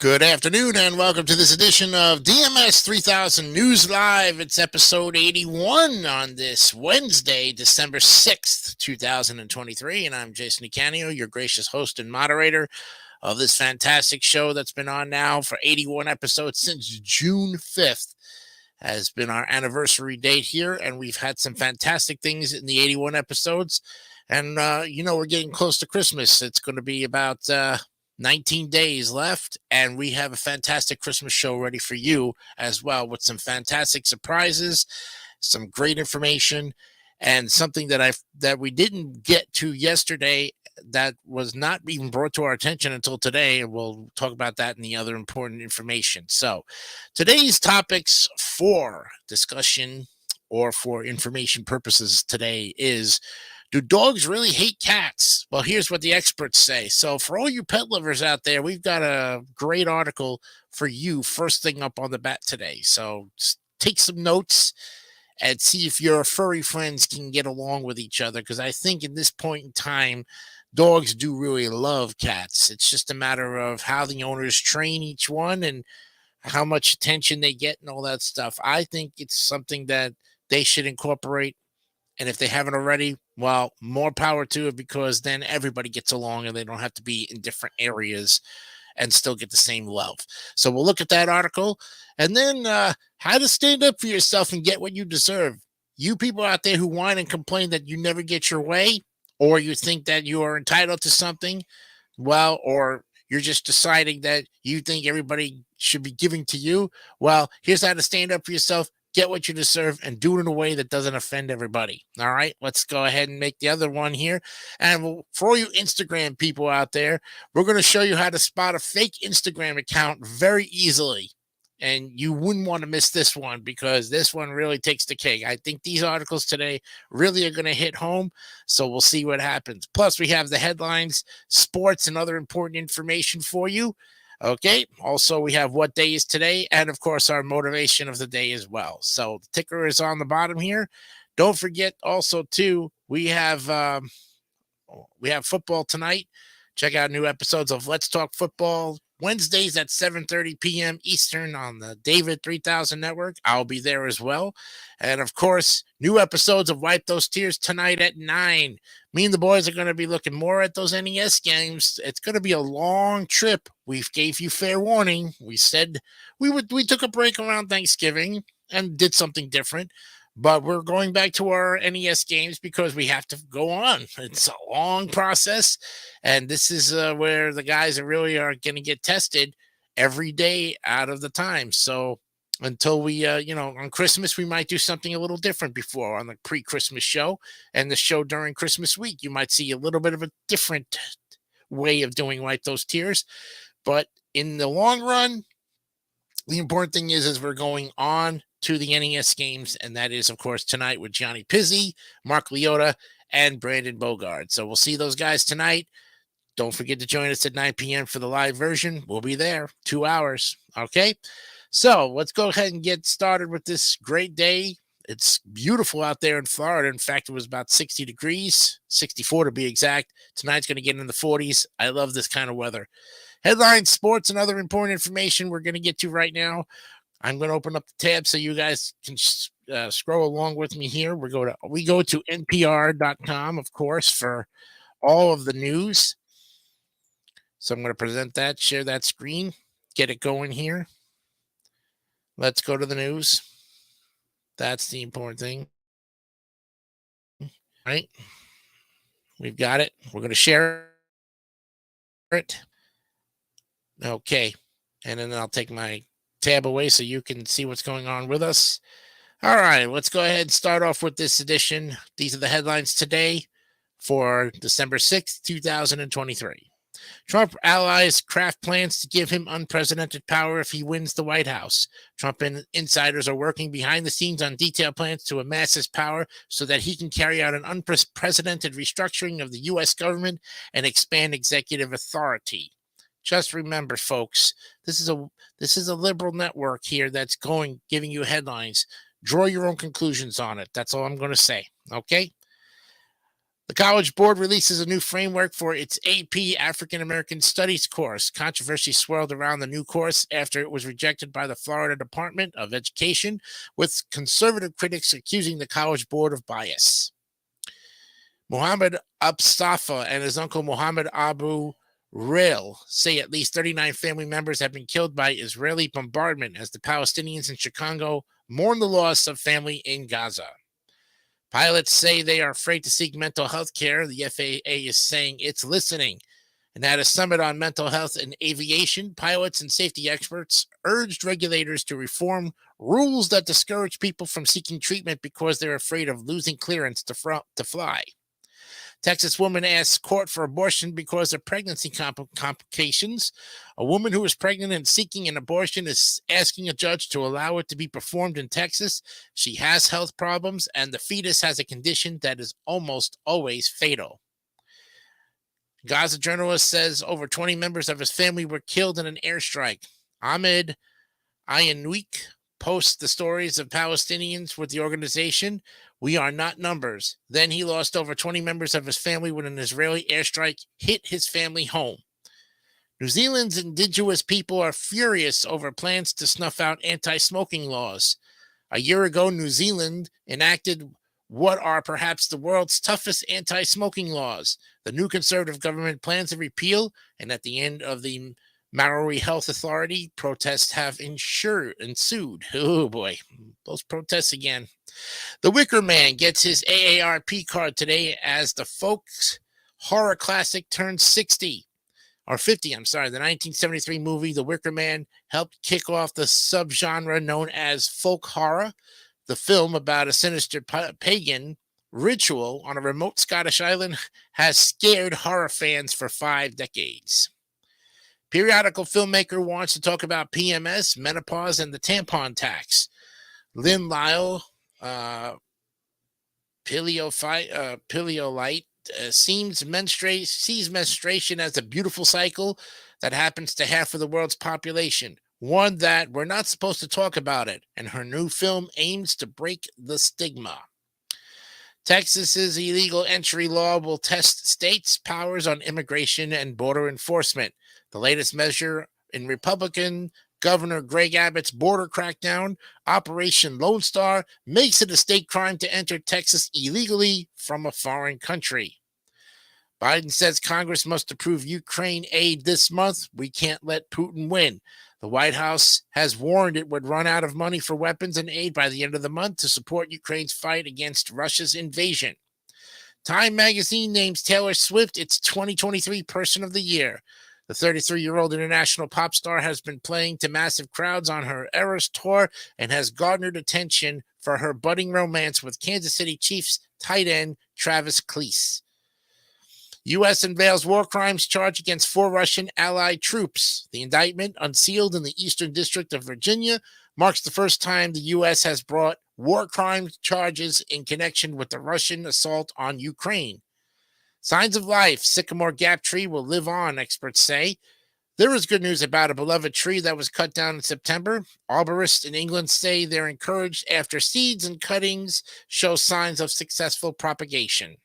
Good afternoon and welcome to this edition of DMS 3000 News Live. It's episode 81 on this Wednesday, December 6th, 2023. And I'm Jason Icanio, your gracious host and moderator of this fantastic show that's been on now for 81 episodes since June 5th. Has been our anniversary date here, and we've had some fantastic things in the 81 episodes. And, we're getting close to Christmas. It's going to be about 19 days left, and we have a fantastic Christmas show ready for you as well, with some fantastic surprises, some great information, and something that we didn't get to yesterday that was not even brought to our attention until today, and we'll talk about that and the other important information. So today's topics for discussion or for information purposes today is: do dogs really hate cats? Well, here's what the experts say. So for all you pet lovers out there, we've got a great article for you first thing up on the bat today. So take some notes and see if your furry friends can get along with each other, because I think in this point in time, dogs do really love cats. It's just a matter of how the owners train each one and how much attention they get and all that stuff. I think it's something that they should incorporate. And if they haven't already, well, more power to it, because then everybody gets along and they don't have to be in different areas and still get the same love. So we'll look at that article, and then how to stand up for yourself and get what you deserve. You people out there who whine and complain that you never get your way, or you think that you are entitled to something, well, or you're just deciding that you think everybody should be giving to you. Well, here's how to stand up for yourself, get what you deserve, and do it in a way that doesn't offend everybody. All right, let's go ahead and make the other one here. And for all you Instagram people out there, we're going to show you how to spot a fake Instagram account very easily. And you wouldn't want to miss this one, because this one really takes the cake. I think these articles today really are going to hit home. So we'll see what happens. Plus, we have the headlines, sports, and other important information for you. Okay. Also, we have what day is today, and of course, our motivation of the day as well. So the ticker is on the bottom here. Don't forget also too, we have football tonight. Check out new episodes of Let's Talk Football Wednesdays at 7:30 p.m. Eastern on the David 3000 Network. I'll be there as well. And of course, new episodes of Wipe Those Tears tonight at 9. Me and the boys are going to be looking more at those NES games. It's going to be a long trip. We gave you fair warning. We said we took a break around Thanksgiving and did something different. But we're going back to our NES games because we have to go on. It's a long process, and this is where the guys really are going to get tested every day out of the time. So until we, on Christmas, we might do something a little different before on the pre-Christmas show, and the show during Christmas week. You might see a little bit of a different way of doing Wipe Those Tears. But in the long run, the important thing is we're going on to the NES games, and that is, of course, tonight with Gianni Pizzi, Mark Leota, and Brandon Bogard. So we'll see those guys tonight. Don't forget to join us at 9 p.m. for the live version. We'll be there 2 hours. Okay? So let's go ahead and get started with this great day. It's beautiful out there in Florida. In fact, it was about 60 degrees, 64 to be exact. Tonight's going to get in the 40s. I love this kind of weather. Headlines, sports, and other important information we're going to get to right now. I'm going to open up the tab so you guys can scroll along with me here. We go to npr.com, of course, for all of the news. So I'm going to present that, share that screen, get it going here. Let's go to the news. That's the important thing. Right? We've got it. We're going to share it. Okay. And then I'll take my tab away so you can see what's going on with us. All right, let's go ahead and start off with this edition. These are the headlines today for December 6th, 2023. Trump allies craft plans to give him unprecedented power if he wins the White House. Trump and insiders are working behind the scenes on detailed plans to amass his power so that he can carry out an unprecedented restructuring of the U.S. government and expand executive authority. Just remember, folks, this is a liberal network here that's giving you headlines. Draw your own conclusions on it. That's all I'm going to say. Okay. The College Board releases a new framework for its AP African American Studies course. Controversy swirled around the new course after it was rejected by the Florida Department of Education, with conservative critics accusing the College Board of bias. Mohammed Abstafa and his uncle Mohammed Abu Rail say at least 39 family members have been killed by Israeli bombardment as the Palestinians in Chicago mourn the loss of family in Gaza. Pilots say they are afraid to seek mental health care. The FAA is saying it's listening. And at a summit on mental health and aviation, pilots and safety experts urged regulators to reform rules that discourage people from seeking treatment because they're afraid of losing clearance to fly. Texas woman asks court for abortion because of pregnancy complications. A woman who is pregnant and seeking an abortion is asking a judge to allow it to be performed in Texas. She has health problems, and the fetus has a condition that is almost always fatal. Gaza journalist says over 20 members of his family were killed in an airstrike. Ahmed Ayanouik posts the stories of Palestinians with the organization We Are Not Numbers. Then he lost over 20 members of his family when an Israeli airstrike hit his family home. New Zealand's indigenous people are furious over plans to snuff out anti-smoking laws. A year ago, New Zealand enacted what are perhaps the world's toughest anti-smoking laws. The new conservative government plans to repeal, and at the end of the Maori Health Authority, protests have ensued. Oh boy, those protests again. The Wicker Man gets his AARP card today as the folks horror classic turns 60. Or 50, I'm sorry. The 1973 movie, The Wicker Man, helped kick off the subgenre known as folk horror. The film about a sinister pagan ritual on a remote Scottish island has scared horror fans for 5 decades. Periodical filmmaker wants to talk about PMS, menopause, and the tampon tax. Lynn Lyle, Paleolite, sees menstruation as a beautiful cycle that happens to half of the world's population, one that we're not supposed to talk about it, and her new film aims to break the stigma. Texas's illegal entry law will test states' powers on immigration and border enforcement. The latest measure in Republican Governor Greg Abbott's border crackdown, Operation Lone Star, makes it a state crime to enter Texas illegally from a foreign country. Biden says Congress must approve Ukraine aid this month. We can't let Putin win. The White House has warned it would run out of money for weapons and aid by the end of the month to support Ukraine's fight against Russia's invasion. Time magazine names Taylor Swift its 2023 Person of the Year. The 33-year-old international pop star has been playing to massive crowds on her Eras tour and has garnered attention for her budding romance with Kansas City Chiefs tight end Travis Kelce. U.S. unveils war crimes charge against 4 Russian allied troops. The indictment, unsealed in the Eastern District of Virginia, marks the first time the U.S. has brought war crime charges in connection with the Russian assault on Ukraine. Signs of life. Sycamore Gap tree will live on, experts say. There is good news about a beloved tree that was cut down in September. Arborists in England say they're encouraged after seeds and cuttings show signs of successful propagation.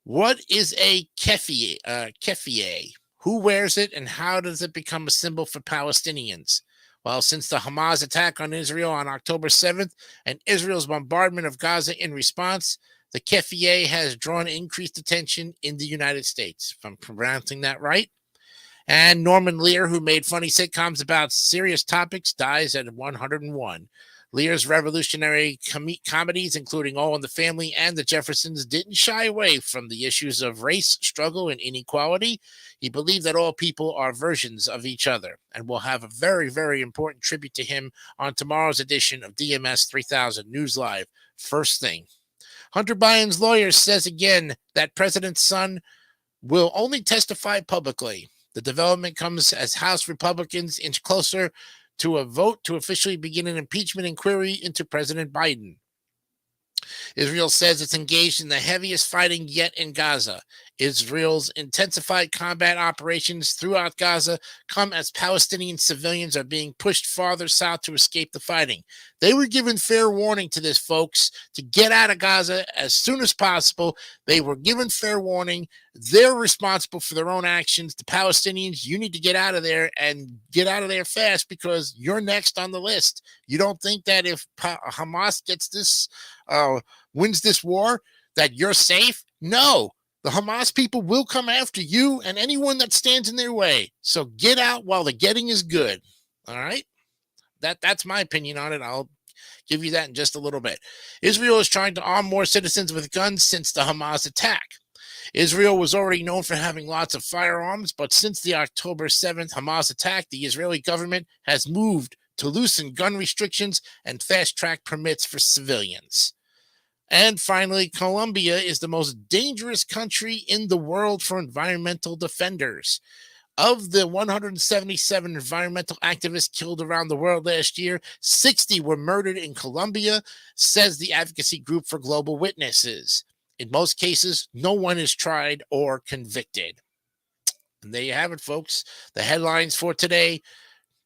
What is a keffiyeh? Who wears it, and how does it become a symbol for Palestinians? Well, since the Hamas attack on Israel on October 7th and Israel's bombardment of Gaza in response, the keffiyeh has drawn increased attention in the United States, if I'm pronouncing that right. And Norman Lear, who made funny sitcoms about serious topics, dies at 101. Lear's revolutionary comedies, including All in the Family and The Jeffersons, didn't shy away from the issues of race, struggle, and inequality. He believed that all people are versions of each other, and we'll have a very, very important tribute to him on tomorrow's edition of DMS 3000 News Live. First thing. Hunter Biden's lawyer says again that President's son will only testify publicly. The development comes as House Republicans inch closer to a vote to officially begin an impeachment inquiry into President Biden. Israel says it's engaged in the heaviest fighting yet in Gaza. Israel's intensified combat operations throughout Gaza come as Palestinian civilians are being pushed farther south to escape the fighting. They were given fair warning to this, folks, to get out of Gaza as soon as possible. They were given fair warning. They're responsible for their own actions. The Palestinians, you need to get out of there and get out of there fast because you're next on the list. You don't think that if Hamas gets this, wins this war, that you're safe? No. The Hamas people will come after you and anyone that stands in their way. So get out while the getting is good. All right? That's my opinion on it. I'll give you that in just a little bit. Israel is trying to arm more citizens with guns since the Hamas attack. Israel was already known for having lots of firearms, but since the October 7th Hamas attack, the Israeli government has moved to loosen gun restrictions and fast-track permits for civilians. And finally, Colombia is the most dangerous country in the world for environmental defenders. Of the 177 environmental activists killed around the world last year, 60 were murdered in Colombia, says the advocacy group for Global Witnesses. In most cases, no one is tried or convicted. And there you have it, folks. The headlines for today,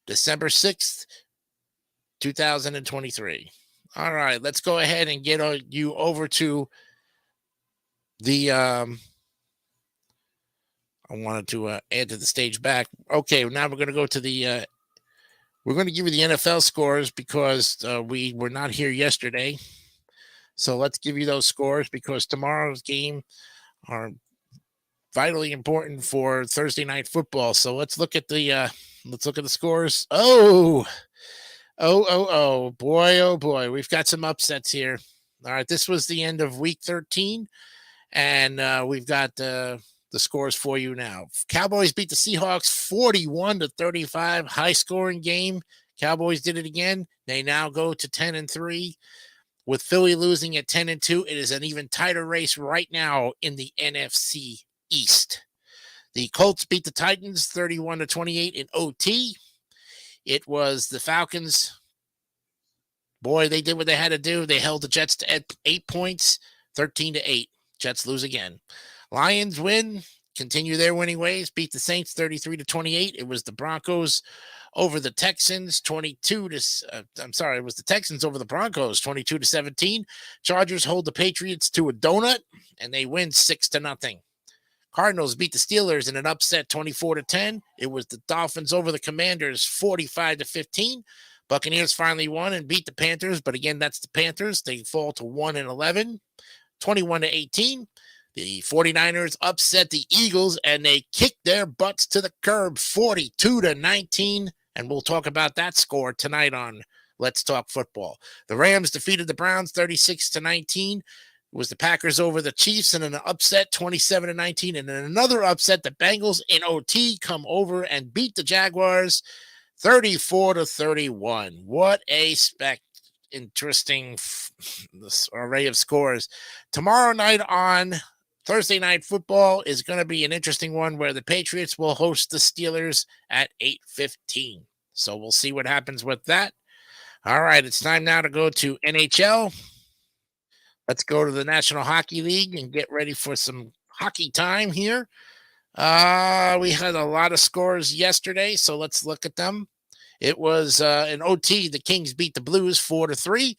December 6th, 2023. All right, let's go ahead and get you over to the, I wanted to add to the stage back. Okay, now we're going to go to the, we're going to give you the NFL scores because we were not here yesterday. So let's give you those scores because tomorrow's game are vitally important for Thursday night football. So let's look at the scores. Oh, boy. We've got some upsets here. All right, this was the end of week 13, and we've got the scores for you now. Cowboys beat the Seahawks 41-35, high-scoring game. Cowboys did it again. They now go to 10-3. With Philly losing at 10-2, it is an even tighter race right now in the NFC East. The Colts beat the Titans 31-28 in OT. It was the Falcons. Boy, they did what they had to do. They held the Jets to 8 points, 13-8. Jets lose again. Lions win, continue their winning ways, beat the Saints 33-28. It was the Broncos over the Texans, it was the Texans over the Broncos, 22-17. Chargers hold the Patriots to a donut, and they win 6-0. Cardinals beat the Steelers in an upset 24-10. It was the Dolphins over the Commanders 45-15. Buccaneers finally won and beat the Panthers, but again, that's the Panthers. They fall to 1-11, 21-18. The 49ers upset the Eagles and they kicked their butts to the curb 42-19. And we'll talk about that score tonight on Let's Talk Football. The Rams defeated the Browns 36-19. It was the Packers over the Chiefs in an upset 27-19. And in another upset, the Bengals in OT come over and beat the Jaguars 34-31. What a interesting array of scores. Tomorrow night on Thursday Night Football is going to be an interesting one where the Patriots will host the Steelers at 8:15. So we'll see what happens with that. All right, it's time now to go to NHL. Let's go to the National Hockey League and get ready for some hockey time here. We had a lot of scores yesterday, so let's look at them. It was in OT, the Kings beat the Blues 4-3.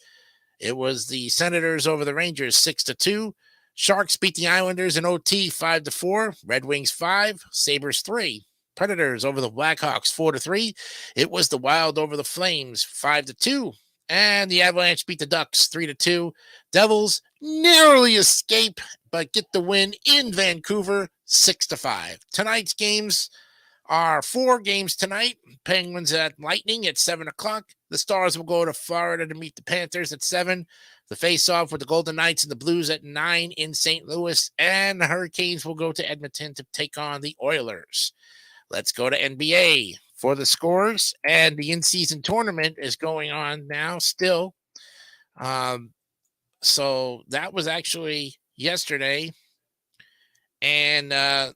It was the Senators over the Rangers 6-2. Sharks beat the Islanders in OT 5-4. Red Wings 5, Sabres 3. Predators over the Blackhawks 4-3. It was the Wild over the Flames 5-2. And the Avalanche beat the Ducks 3-2. Devils narrowly escape, but get the win in Vancouver 6-5. Tonight's games are 4 games tonight. Penguins at Lightning at 7 o'clock. The Stars will go to Florida to meet the Panthers at 7. The face-off with the Golden Knights and the Blues at 9 in St. Louis. And the Hurricanes will go to Edmonton to take on the Oilers. Let's go to NBA for the scores. And the in-season tournament is going on now still. So that was actually yesterday. And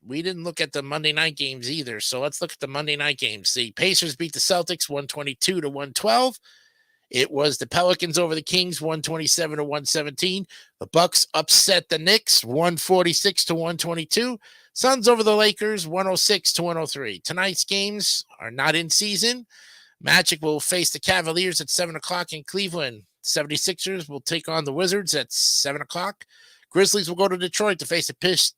we didn't look at the Monday night games either. So let's look at the Monday night games. The Pacers beat the Celtics 122 to 112. It was the Pelicans over the Kings 127 to 117. The Bucks upset the Knicks 146 to 122. Suns over the Lakers 106 to 103. Tonight's games are not in season. Magic will face the Cavaliers at 7 o'clock in Cleveland. 76ers will take on the Wizards at 7 o'clock. Grizzlies will go to Detroit to face the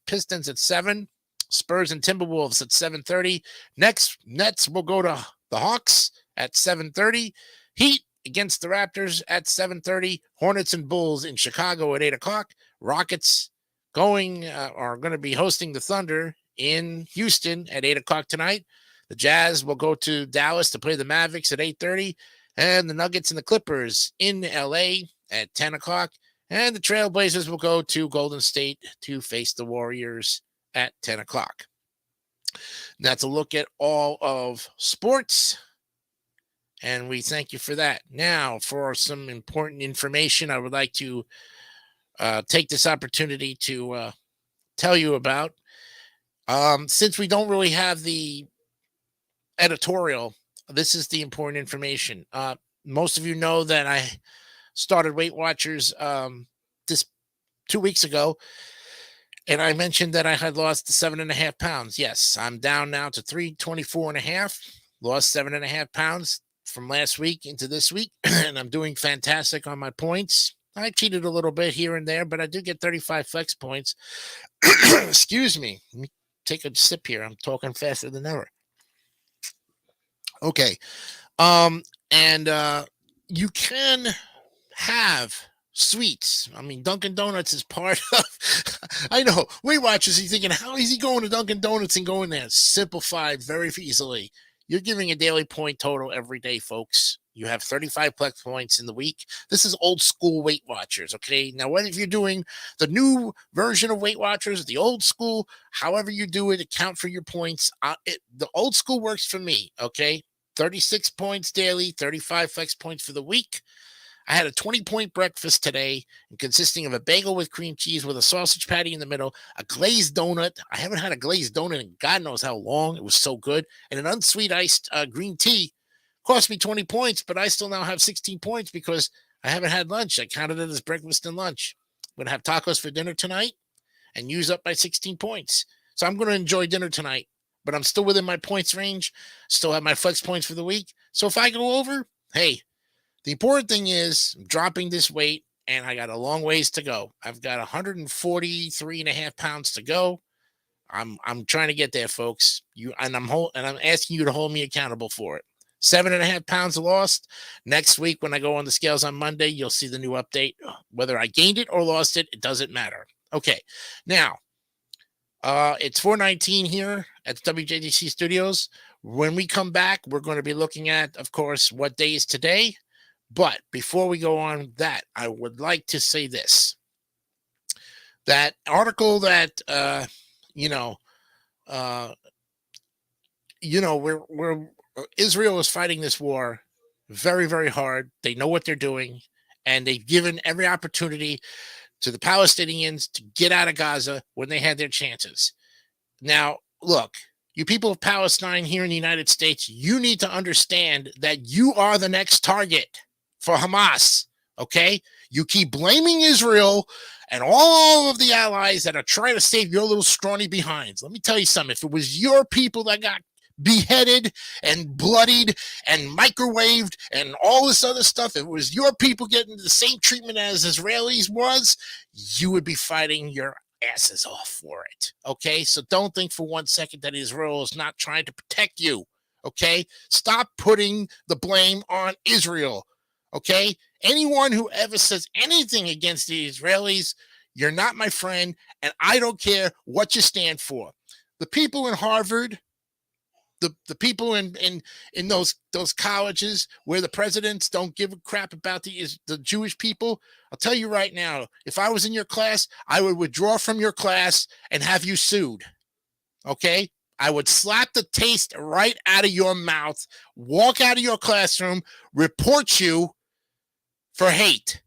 Pistons at 7. Spurs and Timberwolves at 7:30. Next, Nets will go to the Hawks at 7:30. Heat against the Raptors at 7:30. Hornets and Bulls in Chicago at 8 o'clock. Rockets are going to be hosting the Thunder in Houston at 8 o'clock tonight. The Jazz will go to Dallas to play the Mavericks at 8:30. And the Nuggets and the Clippers in LA at 10 o'clock. And the Trailblazers will go to Golden State to face the Warriors at 10 o'clock. That's a look at all of sports. And we thank you for that. Now, for some important information, I would like to take this opportunity to tell you about. Since we don't really have the editorial, this is the important information. Most of you know that I started Weight Watchers this 2 weeks ago, and I mentioned that I had lost 7.5 pounds. Yes, I'm down now to 324.5. Lost 7.5 pounds from last week into this week, and I'm doing fantastic on my points. I cheated a little bit here and there, but I do get 35 flex points. Excuse me. Let me take a sip here. I'm talking faster than ever. Okay. And you can have sweets. I mean, Dunkin' Donuts is part of, I know, Weight Watchers, you're thinking, how is he going to Dunkin' Donuts and going there? Simplified very easily. You're giving a daily point total every day, folks. You have 35 plex points in the week. This is old school Weight Watchers, okay? Now, whether you're doing the new version of Weight Watchers, the old school, however you do it, account for your points. The old school works for me, okay? 36 points daily, 35 flex points for the week. I had a 20-point breakfast today, consisting of a bagel with cream cheese with a sausage patty in the middle, a glazed donut. I haven't had a glazed donut in God knows how long. It was so good. And an unsweet iced green tea. Cost me 20 points, but I still now have 16 points because I haven't had lunch. I counted it as breakfast and lunch. I'm going to have tacos for dinner tonight and use up my 16 points. So I'm going to enjoy dinner tonight, but I'm still within my points range. Still have my flex points for the week. So if I go over, hey, the important thing is I'm dropping this weight, and I got a long ways to go. I've got 143.5 pounds to go. I'm trying to get there, folks. I'm asking you to hold me accountable for it. 7.5 pounds lost. Next week, when I go on the scales on Monday, you'll see the new update. Whether I gained it or lost it, it doesn't matter. Okay, now it's 4:19 here at the WJDC Studios. When we come back, we're going to be looking at, of course, what day is today. But before we go on that, I would like to say this. That article that, Israel is fighting this war very, very hard. They know what they're doing, and they've given every opportunity to the Palestinians to get out of Gaza when they had their chances. Now, look, you people of Palestine here in the United States, you need to understand that you are the next target for Hamas, okay? You keep blaming Israel and all of the allies that are trying to save your little scrawny behinds. Let me tell you something. If it was your people that got beheaded and bloodied and microwaved and all this other stuff, if it was your people getting the same treatment as Israelis was, you would be fighting your asses off for it, okay? So don't think for 1 second that Israel is not trying to protect you, okay? Stop putting the blame on Israel. Okay, anyone who ever says anything against the Israelis, you're not my friend, and I don't care what you stand for. The people in Harvard, the people in those colleges where the presidents don't give a crap about the Jewish people, I'll tell you right now, if I was in your class, I would withdraw from your class and have you sued. Okay? I would slap the taste right out of your mouth, walk out of your classroom, report you for hate.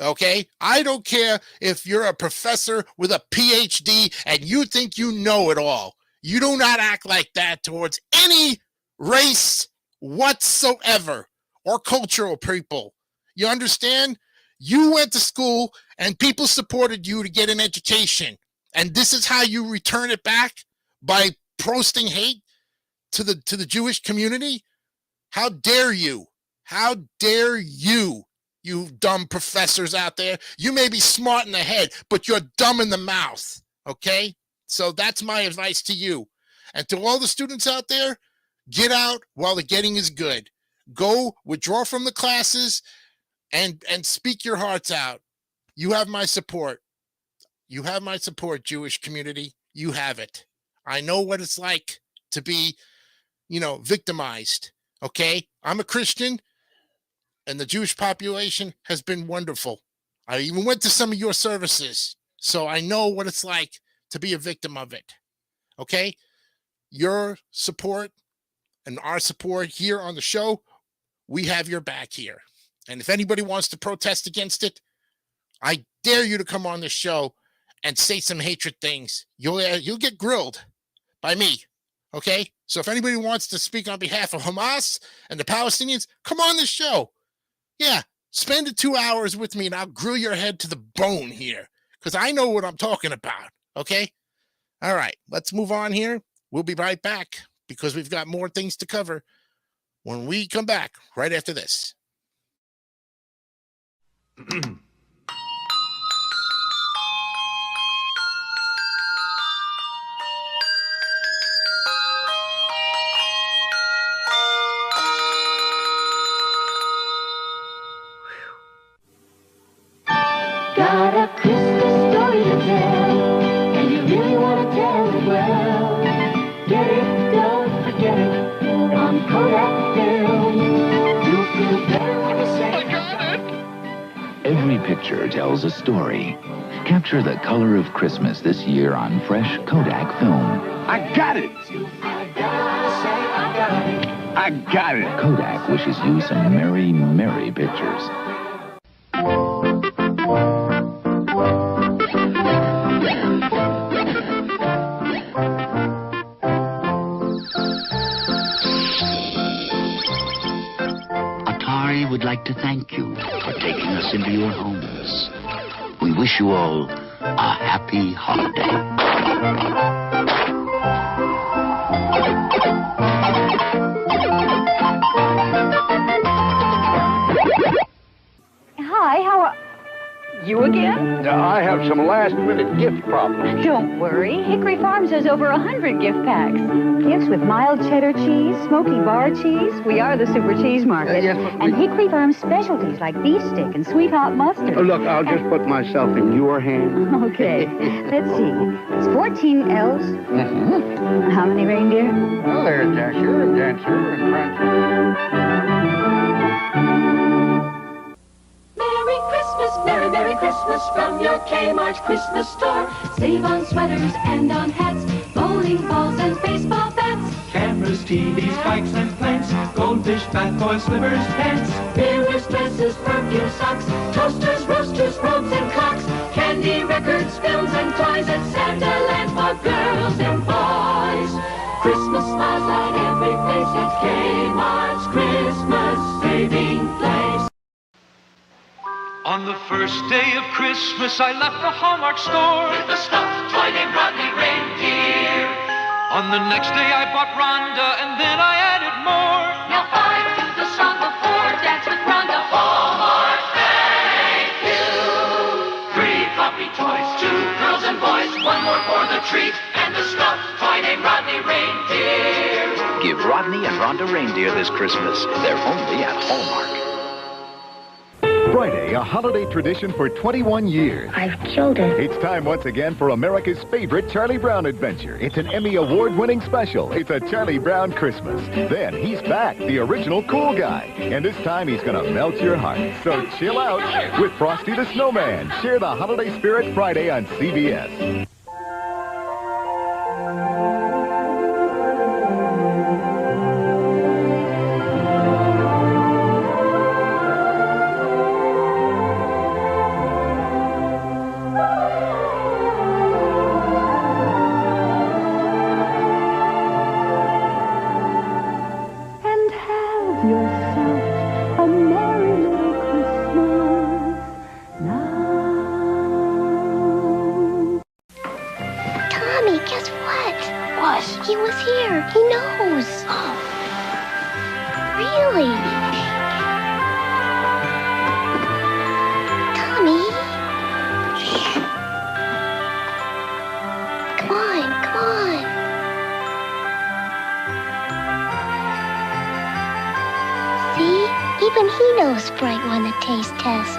Okay? I don't care if you're a professor with a PhD and you think you know it all. You do not act like that towards any race whatsoever or cultural people. You understand? You went to school and people supported you to get an education. And this is how you return it back? By posting hate to the Jewish community? How dare you? How dare you, you dumb professors out there? You may be smart in the head, but you're dumb in the mouth, okay? So that's my advice to you. And to all the students out there, get out while the getting is good. Go withdraw from the classes and speak your hearts out. You have my support. You have my support, Jewish community. You have it. I know what it's like to be, victimized, okay? I'm a Christian, and the Jewish population has been wonderful. I even went to some of your services, so I know what it's like to be a victim of it, okay? Your support and our support here on the show, we have your back here. And if anybody wants to protest against it, I dare you to come on the show and say some hatred things. You'll get grilled by me, okay? So if anybody wants to speak on behalf of Hamas and the Palestinians, come on the show. Yeah, spend 2 hours with me and I'll grill your head to the bone here because I know what I'm talking about, okay? All right, let's move on here. We'll be right back because we've got more things to cover when we come back right after this. Got a Christmas story to tell, and you really want to tell it well. Get it, don't forget it, on Kodak Film. You'll feel better when you say I got it. Every picture tells a story. Capture the color of Christmas this year on fresh Kodak film. I got it! I gotta say I got it. I got it! Kodak wishes you some merry, merry pictures. Atari would like to thank you for taking us into your homes. We wish you all a happy holiday. Hi, how are you again? I have some last-minute gift problems. Don't worry. Hickory Farms has over 100 gift packs. Gifts with mild cheddar cheese, smoky bar cheese. We are the super cheese market. Yes, but and Hickory Farms specialties like beef stick and sweet hot mustard. Oh, look, I'll just put myself in your hands. Okay. Let's see. It's 14 L's. Mm-hmm. How many reindeer? Well, there's Dasher and Dancer and Prancer. Merry Christmas, Merry, Merry Christmas from your Kmart Christmas store. Save on sweaters and on hats, bowling balls and baseball bats. Cameras, TVs, bikes and planes, goldfish, bath toys, slippers, pants. Mirrors, dresses, perfume, socks, toasters, roasters, robes and clocks. Candy, records, films and toys at Santa Land for girls and boys. Christmas smiles light every face at Kmart's Christmas saving place. On the first day of Christmas, I left the Hallmark store With a stuffed toy named Rodney Reindeer. On the next day, I bought Rhonda, and then I added more. Now 5 to the song before, dance with Rhonda. Hallmark, thank you. 3 puppy toys, 2 girls and boys, 1 more for the treat, and the stuffed toy named Rodney Reindeer. Give Rodney and Rhonda reindeer this Christmas. They're only at Hallmark. Friday, a holiday tradition for 21 years. I've killed it. It's time once again for America's favorite Charlie Brown adventure. It's an Emmy Award-winning special. It's a Charlie Brown Christmas. Then he's back, the original cool guy. And this time he's gonna melt your heart. So chill out with Frosty the Snowman. Share the holiday spirit Friday on CBS. He was here. He knows. Really? Tommy? Come on, come on. See? Even he knows Sprite won the taste test.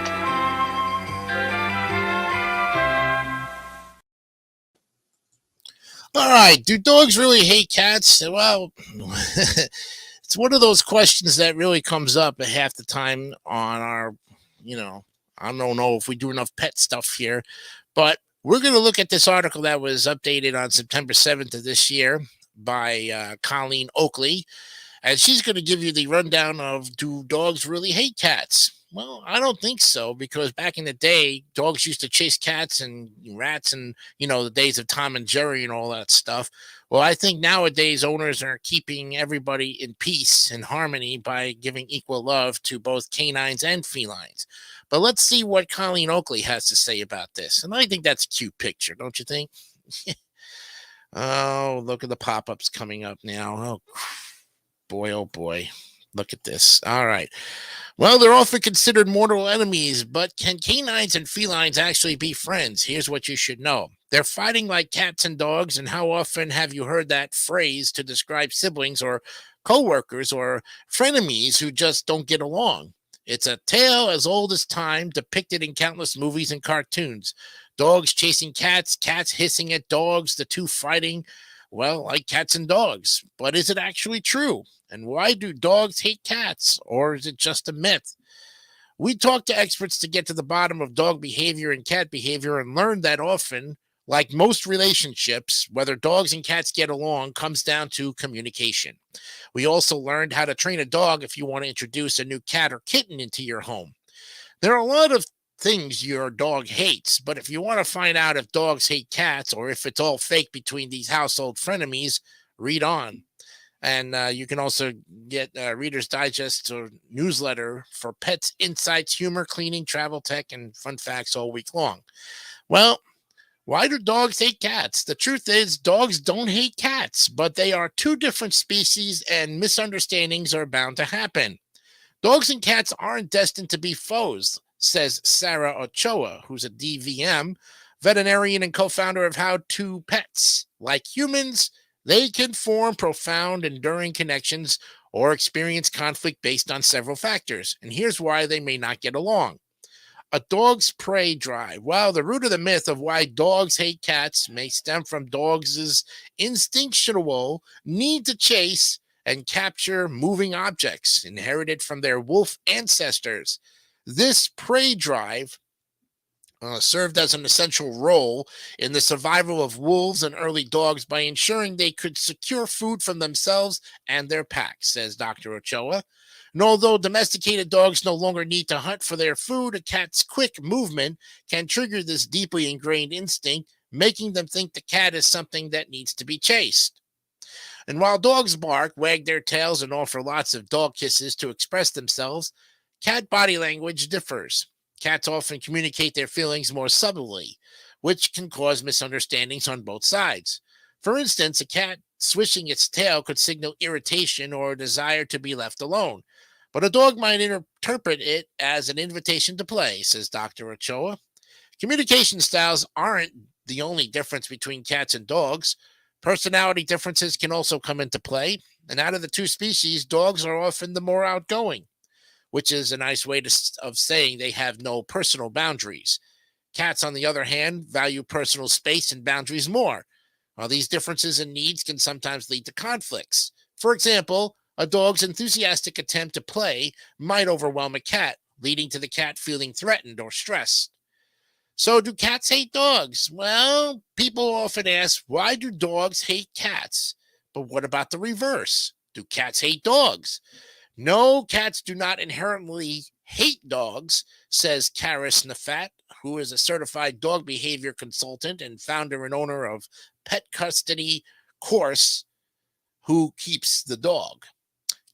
All right. Do dogs really hate cats? Well, it's one of those questions that really comes up half the time on our, I don't know if we do enough pet stuff here, but we're going to look at this article that was updated on September 7th of this year by Colleen Oakley. And she's going to give you the rundown of, do dogs really hate cats? Well, I don't think so, because back in the day, dogs used to chase cats and rats and, the days of Tom and Jerry and all that stuff. Well, I think nowadays owners are keeping everybody in peace and harmony by giving equal love to both canines and felines. But let's see what Colleen Oakley has to say about this. And I think that's a cute picture, don't you think? Oh, look at the pop-ups coming up now. Oh, boy, oh, boy. Look at this. All right. Well, they're often considered mortal enemies, but can canines and felines actually be friends? Here's what you should know. They're fighting like cats and dogs, and how often have you heard that phrase to describe siblings or coworkers or frenemies who just don't get along? It's a tale as old as time, depicted in countless movies and cartoons. Dogs chasing cats, cats hissing at dogs, the two fighting, well, like cats and dogs. But is it actually true? And why do dogs hate cats? Or is it just a myth? We talked to experts to get to the bottom of dog behavior and cat behavior and learned that often, like most relationships, whether dogs and cats get along comes down to communication. We also learned how to train a dog if you want to introduce a new cat or kitten into your home. There are a lot of things your dog hates, but if you want to find out if dogs hate cats or if it's all fake between these household frenemies, read on. And you can also get Reader's Digest or newsletter for pets, insights, humor, cleaning, travel tech, and fun facts all week long. Well, why do dogs hate cats? The truth is, dogs don't hate cats, but they are two different species and misunderstandings are bound to happen. Dogs and cats aren't destined to be foes, says Sarah Ochoa, who's a DVM, veterinarian and co-founder of How to Pets. Like humans, they can form profound, enduring connections or experience conflict based on several factors. And here's why they may not get along. A dog's prey drive. Well, the root of the myth of why dogs hate cats may stem from dogs' instinctual need to chase and capture moving objects inherited from their wolf ancestors. This prey drive served as an essential role in the survival of wolves and early dogs by ensuring they could secure food from themselves and their packs, says Dr. Ochoa. And although domesticated dogs no longer need to hunt for their food, a cat's quick movement can trigger this deeply ingrained instinct, making them think the cat is something that needs to be chased. And while dogs bark, wag their tails, and offer lots of dog kisses to express themselves, cat body language differs. Cats often communicate their feelings more subtly, which can cause misunderstandings on both sides. For instance, a cat swishing its tail could signal irritation or a desire to be left alone, but a dog might interpret it as an invitation to play, says Dr. Ochoa. Communication styles aren't the only difference between cats and dogs. Personality differences can also come into play, and out of the two species, dogs are often the more outgoing. which is a nice way of saying they have no personal boundaries. Cats, on the other hand, value personal space and boundaries more. While these differences in needs can sometimes lead to conflicts. For example, a dog's enthusiastic attempt to play might overwhelm a cat, leading to the cat feeling threatened or stressed. So, do cats hate dogs? Well, people often ask, why do dogs hate cats? But what about the reverse? Do cats hate dogs? No, cats do not inherently hate dogs, says Karis Nafat, who is a certified dog behavior consultant and founder and owner of Pet Custody Course, who keeps the dog.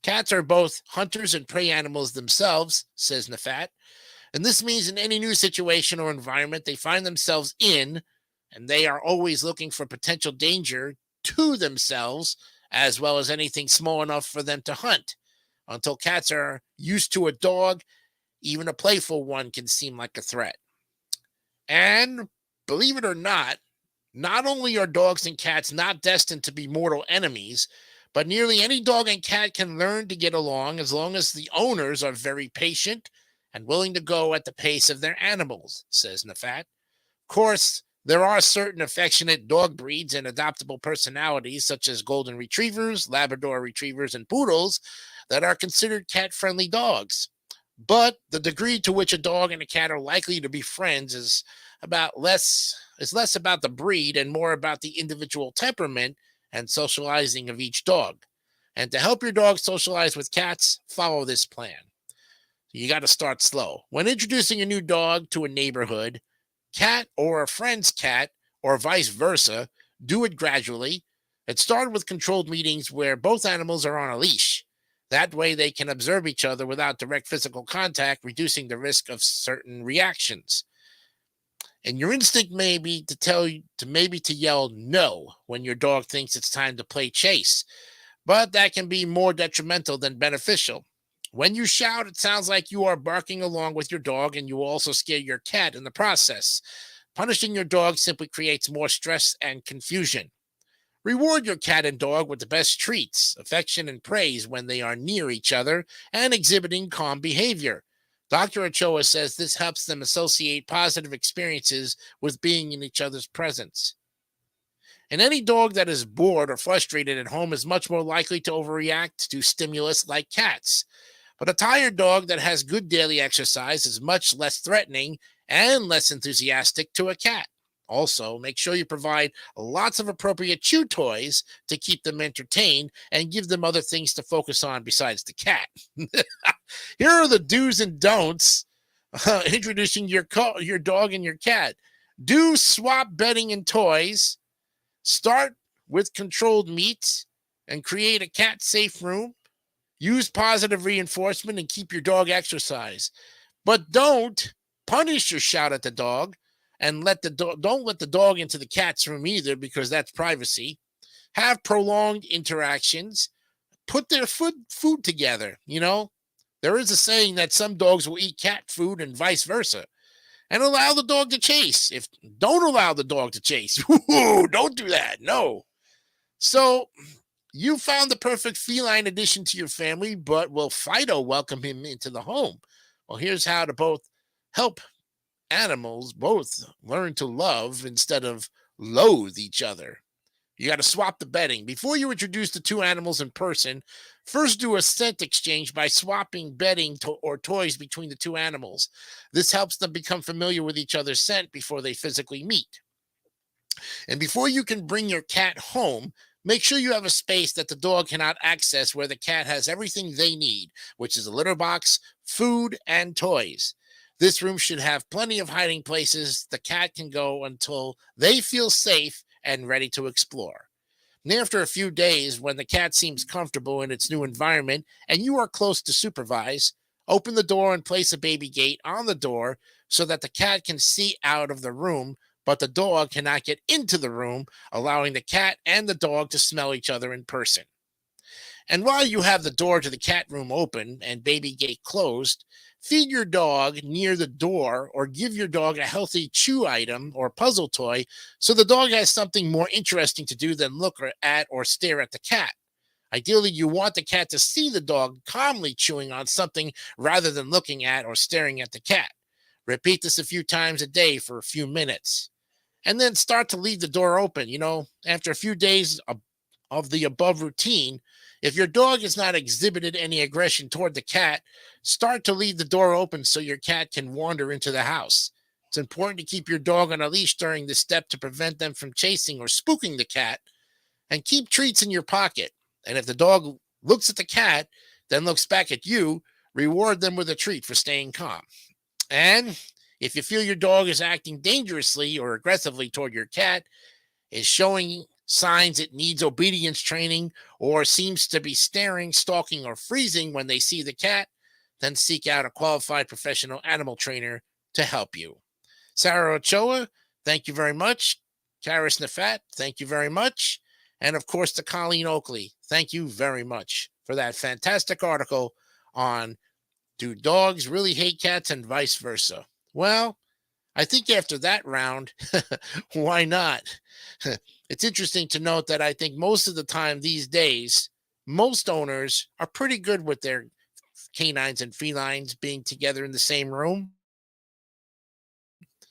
Cats are both hunters and prey animals themselves, says Nafat, and this means in any new situation or environment they find themselves in, and they are always looking for potential danger to themselves, as well as anything small enough for them to hunt. Until cats are used to a dog, even a playful one can seem like a threat. And believe it or not only are dogs and cats not destined to be mortal enemies, but nearly any dog and cat can learn to get along as long as the owners are very patient and willing to go at the pace of their animals, says Nafat. Of course, there are certain affectionate dog breeds and adoptable personalities, such as golden retrievers, Labrador retrievers, and poodles, that are considered cat-friendly dogs. But the degree to which a dog and a cat are likely to be friends is less about the breed and more about the individual temperament and socializing of each dog. And to help your dog socialize with cats, follow this plan. You got to start slow. When introducing a new dog to a neighborhood, cat or a friend's cat, or vice versa, do it gradually. And start with controlled meetings where both animals are on a leash. That way they can observe each other without direct physical contact, reducing the risk of certain reactions. And your instinct may be to tell you to yell no when your dog thinks it's time to play chase, but that can be more detrimental than beneficial. When you shout, it sounds like you are barking along with your dog, and you will also scare your cat in the process. Punishing your dog simply creates more stress and confusion. Reward your cat and dog with the best treats, affection, and praise when they are near each other and exhibiting calm behavior. Dr. Ochoa says this helps them associate positive experiences with being in each other's presence. And any dog that is bored or frustrated at home is much more likely to overreact to stimulus like cats. But a tired dog that has good daily exercise is much less threatening and less enthusiastic to a cat. Also, make sure you provide lots of appropriate chew toys to keep them entertained and give them other things to focus on besides the cat. Here are the do's and don'ts introducing your dog and your cat. Do swap bedding and toys. Start with controlled meats and create a cat-safe room. Use positive reinforcement and keep your dog exercise. But don't punish or shout at the dog. And don't let the dog into the cat's room either, because that's privacy. Have prolonged interactions. Put their food together. There is a saying that some dogs will eat cat food and vice versa. And allow the dog to chase. Don't allow the dog to chase. Don't do that. No. So you found the perfect feline addition to your family, but will Fido welcome him into the home? Well, here's how to both help animals both learn to love instead of loathe each other. You got to swap the bedding. Before you introduce the two animals in person, first do a scent exchange by swapping bedding or toys between the two animals. This helps them become familiar with each other's scent before they physically meet. And before you can bring your cat home, make sure you have a space that the dog cannot access where the cat has everything they need, which is a litter box, food, and toys. This room should have plenty of hiding places the cat can go until they feel safe and ready to explore. And after a few days, when the cat seems comfortable in its new environment and you are close to supervise, open the door and place a baby gate on the door so that the cat can see out of the room, but the dog cannot get into the room, allowing the cat and the dog to smell each other in person. And while you have the door to the cat room open and baby gate closed, feed your dog near the door or give your dog a healthy chew item or puzzle toy so the dog has something more interesting to do than look at or stare at the cat. Ideally, you want the cat to see the dog calmly chewing on something rather than looking at or staring at the cat. Repeat this a few times a day for a few minutes. And then start to leave the door open. After a few days of the above routine, if your dog has not exhibited any aggression toward the cat, start to leave the door open so your cat can wander into the house. It's important to keep your dog on a leash during this step to prevent them from chasing or spooking the cat, and keep treats in your pocket. And if the dog looks at the cat, then looks back at you, reward them with a treat for staying calm. And if you feel your dog is acting dangerously or aggressively toward your cat, is showing signs it needs obedience training, or seems to be staring, stalking, or freezing when they see the cat, then seek out a qualified professional animal trainer to help you. Sarah Ochoa, thank you very much. Karis Nafat, thank you very much. And of course, to Colleen Oakley, thank you very much for that fantastic article on Do Dogs Really Hate Cats and Vice Versa? Well, I think after that round, why not? It's interesting to note that I think most of the time these days, most owners are pretty good with their canines and felines being together in the same room.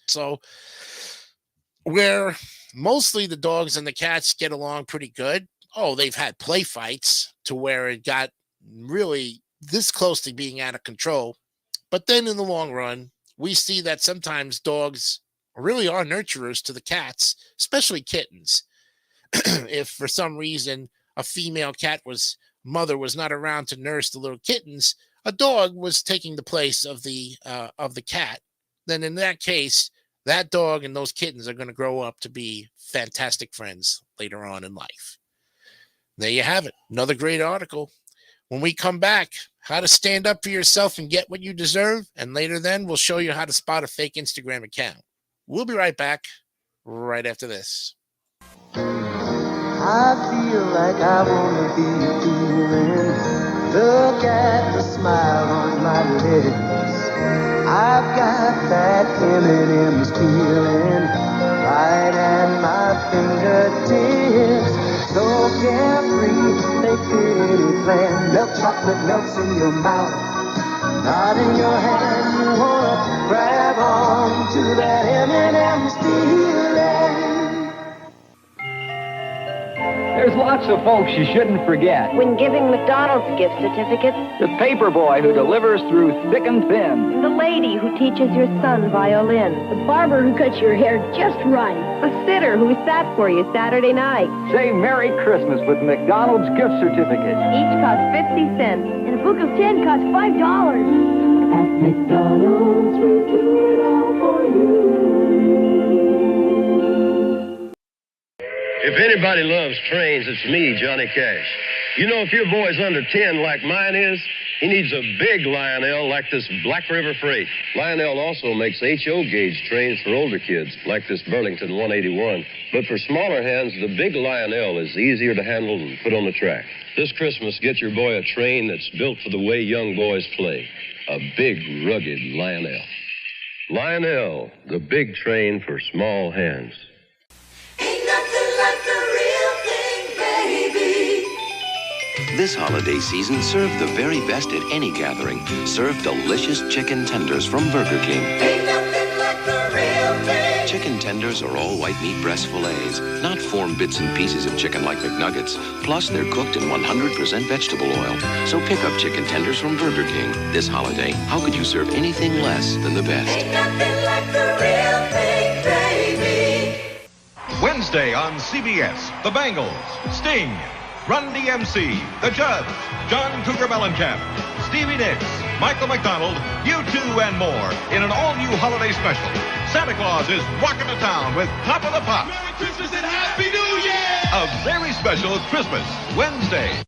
So where mostly the dogs and the cats get along pretty good. Oh, they've had play fights to where it got really this close to being out of control. But then in the long run, we see that sometimes dogs really are nurturers to the cats, especially kittens. If for some reason a female cat mother was not around to nurse the little kittens, a dog was taking the place of the cat, then in that case, that dog and those kittens are going to grow up to be fantastic friends later on in life. There you have it. Another great article. When we come back, how to stand up for yourself and get what you deserve. And later then, we'll show you how to spot a fake Instagram account. We'll be right back right after this. I feel like I want to be feeling. Look at the smile on my lips. I've got that M&M's feeling right at my fingertips. So carefree, they pretty plan. Milk chocolate melts in your mouth, not in your hand. You wanna grab on to that M&M's feeling. There's lots of folks you shouldn't forget. When giving McDonald's gift certificates. The paper boy who delivers through thick and thin. The lady who teaches your son violin. The barber who cuts your hair just right. The sitter who sat for you Saturday night. Say Merry Christmas with McDonald's gift certificates. Each cost 50 cents. And a book of 10 costs $5. At McDonald's, we do it all for you. If anybody loves trains, it's me, Johnny Cash. You know, if your boy's under 10 like mine is, he needs a big Lionel like this Black River Freight. Lionel also makes HO gauge trains for older kids, like this Burlington 181. But for smaller hands, the big Lionel is easier to handle and put on the track. This Christmas, get your boy a train that's built for the way young boys play. A big, rugged Lionel. Lionel, the big train for small hands. This holiday season, serve the very best at any gathering. Serve delicious chicken tenders from Burger King. Ain't nothing like the real thing. Chicken tenders are all white meat breast fillets, not formed bits and pieces of chicken like McNuggets. Plus, they're cooked in 100% vegetable oil. So pick up chicken tenders from Burger King. This holiday, how could you serve anything less than the best? Ain't nothing like the real thing, baby. Wednesday on CBS, The Bangles, Sting, Run DMC, The Judge, John Cougar Mellencamp, Stevie Nicks, Michael McDonald, U2, and more in an all-new holiday special. Santa Claus is rocking the town with Top of the Pops. Merry Christmas and Happy New Year! A very special Christmas, Wednesday.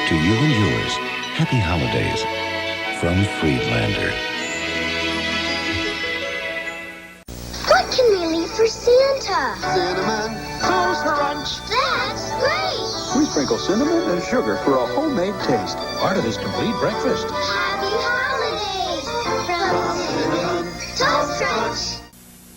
To you and yours, happy holidays from Friedlander. for Santa. Cinnamon Toast Crunch. That's great. We sprinkle cinnamon and sugar for a homemade taste. Part of his complete breakfast. Happy holidays from Cinnamon Toast Crunch.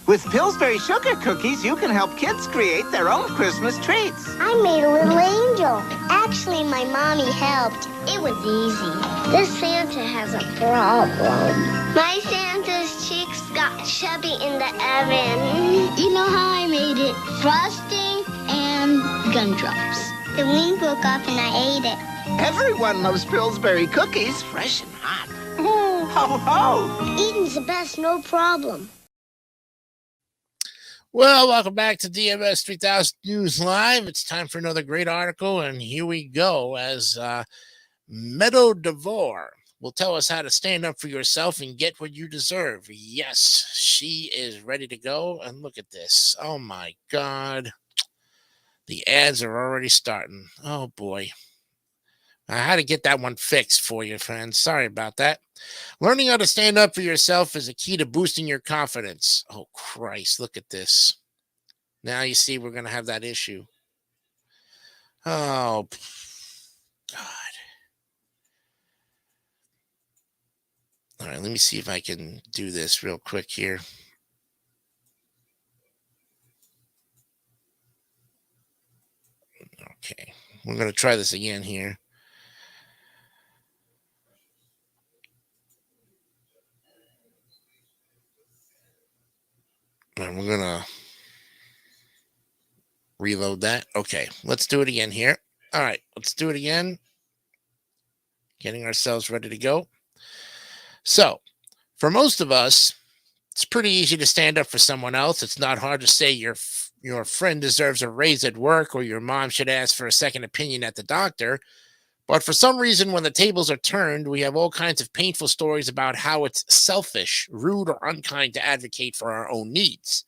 With Pillsbury Sugar Cookies, you can help kids create their own Christmas treats. I made a little angel. Actually, my mommy helped. It was easy. This Santa has a problem. My Santa's cheeks got chubby in the oven. You know how I made it? Frosting and gumdrops. The wing broke off and I ate it. Everyone loves Pillsbury cookies, fresh and hot. Ho, ho! Eating's the best, no problem. Well, welcome back to DMS 3000 News Live. It's time for another great article, and here we go as Meadow DeVore will tell us how to stand up for yourself and get what you deserve. Yes, she is ready to go, and look at this. Oh, my God. The ads are already starting. Oh, boy. I had to get that one fixed for you, friends. Sorry about that. Learning how to stand up for yourself is a key to boosting your confidence. Oh, Christ, look at this. Now you see we're going to have that issue. Oh, God. All right, let me see if I can do this real quick here. Okay, we're going to try this again here. And we're going to reload that. Okay, let's do it again here. All right, let's do it again. Getting ourselves ready to go. So, for most of us, it's pretty easy to stand up for someone else. It's not hard to say your friend deserves a raise at work or your mom should ask for a second opinion at the doctor. But for some reason, when the tables are turned, we have all kinds of painful stories about how it's selfish, rude, or unkind to advocate for our own needs.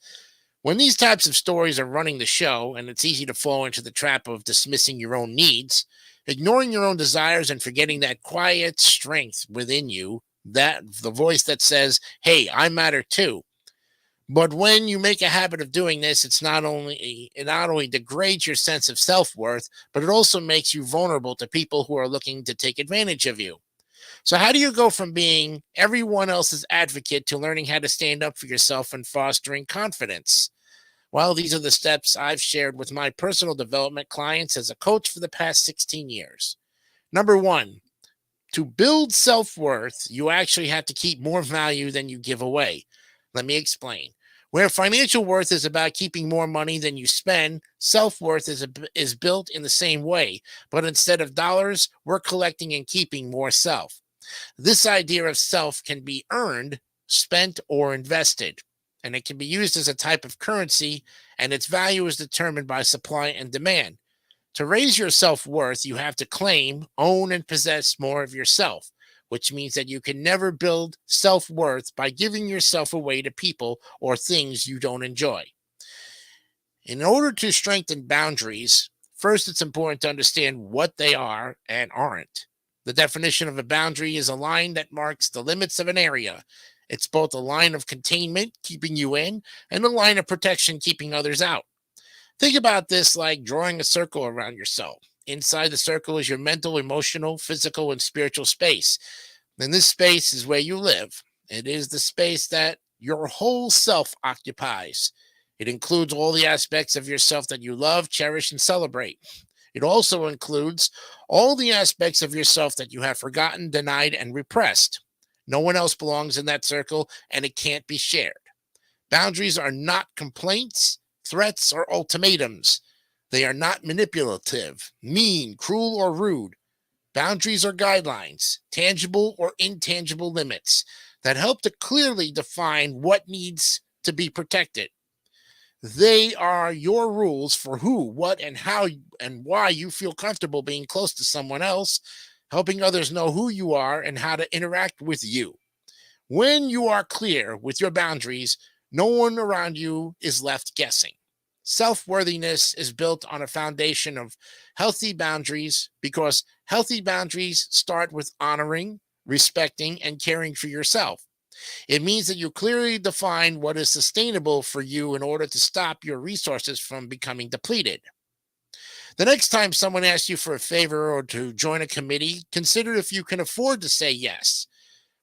When these types of stories are running the show, and it's easy to fall into the trap of dismissing your own needs, ignoring your own desires, and forgetting that quiet strength within you, that the voice that says, hey, I matter too. But when you make a habit of doing this, it not only degrades your sense of self-worth, but it also makes you vulnerable to people who are looking to take advantage of you. So how do you go from being everyone else's advocate to learning how to stand up for yourself and fostering confidence? Well, these are the steps I've shared with my personal development clients as a coach for the past 16 years. Number one, to build self-worth, you actually have to keep more value than you give away. Let me explain. Where financial worth is about keeping more money than you spend, self-worth is built in the same way, but instead of dollars, we're collecting and keeping more self. This idea of self can be earned, spent, or invested, and it can be used as a type of currency, and its value is determined by supply and demand. To raise your self-worth, you have to claim, own, and possess more of yourself, which means that you can never build self-worth by giving yourself away to people or things you don't enjoy. In order to strengthen boundaries, first it's important to understand what they are and aren't. The definition of a boundary is a line that marks the limits of an area. It's both a line of containment, keeping you in, and a line of protection, keeping others out. Think about this like drawing a circle around yourself. Inside the circle is your mental, emotional, physical, and spiritual space. And this space is where you live. It is the space that your whole self occupies. It includes all the aspects of yourself that you love, cherish, and celebrate. It also includes all the aspects of yourself that you have forgotten, denied, and repressed. No one else belongs in that circle, and it can't be shared. Boundaries are not complaints, threats, or ultimatums. They are not manipulative, mean, cruel, or rude. Boundaries are guidelines, tangible or intangible limits that help to clearly define what needs to be protected. They are your rules for who, what, and how, and why you feel comfortable being close to someone else, helping others know who you are and how to interact with you. When you are clear with your boundaries, no one around you is left guessing. Self-worthiness is built on a foundation of healthy boundaries because healthy boundaries start with honoring, respecting, and caring for yourself. It means that you clearly define what is sustainable for you in order to stop your resources from becoming depleted. The next time someone asks you for a favor or to join a committee, consider if you can afford to say yes.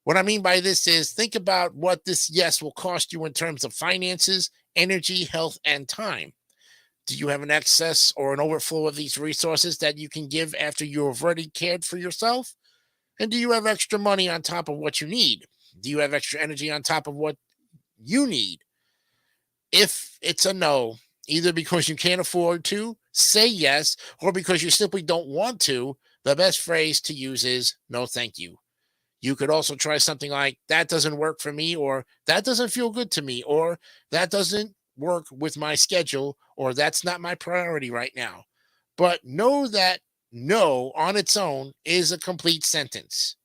What I mean by this is think about what this yes will cost you in terms of finances, energy, health, and time. Do you have an excess or an overflow of these resources that you can give after you have already cared for yourself? And do you have extra money on top of what you need? Do you have extra energy on top of what you need? If it's a no, either because you can't afford to, say yes, or because you simply don't want to, the best phrase to use is no thank you. You could also try something like, that doesn't work for me, or that doesn't feel good to me, or that doesn't work with my schedule, or that's not my priority right now. But know that no on its own is a complete sentence.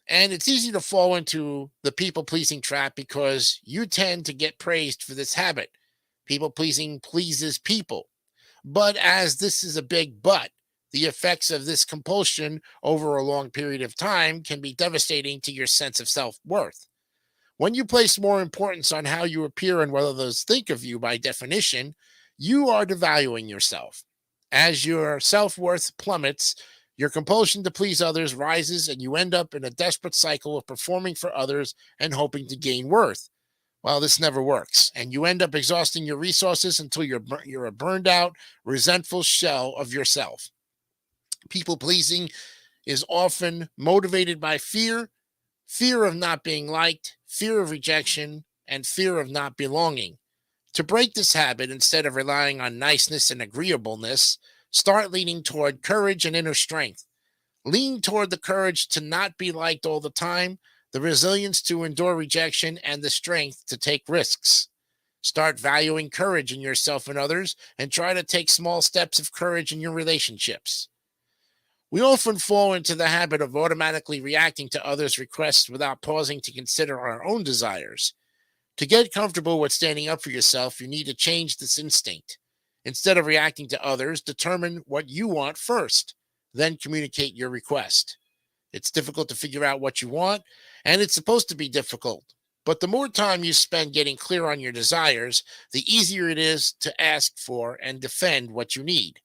And it's easy to fall into the people-pleasing trap because you tend to get praised for this habit. People-pleasing pleases people. But as this is a big but, the effects of this compulsion over a long period of time can be devastating to your sense of self-worth. When you place more importance on how you appear and what others think of you by definition, you are devaluing yourself. As your self-worth plummets, your compulsion to please others rises, and you end up in a desperate cycle of performing for others and hoping to gain worth. Well, this never works, and you end up exhausting your resources until you're a burned out, resentful shell of yourself. People-pleasing is often motivated by fear of not being liked, fear of rejection, and fear of not belonging. To break this habit, instead of relying on niceness and agreeableness, start leaning toward courage and inner strength. Lean toward the courage to not be liked all the time, the resilience to endure rejection, and the strength to take risks. Start valuing courage in yourself and others, and try to take small steps of courage in your relationships. We often fall into the habit of automatically reacting to others' requests without pausing to consider our own desires. To get comfortable with standing up for yourself, you need to change this instinct. Instead of reacting to others, determine what you want first, then communicate your request. It's difficult to figure out what you want, and it's supposed to be difficult. But the more time you spend getting clear on your desires, the easier it is to ask for and defend what you need.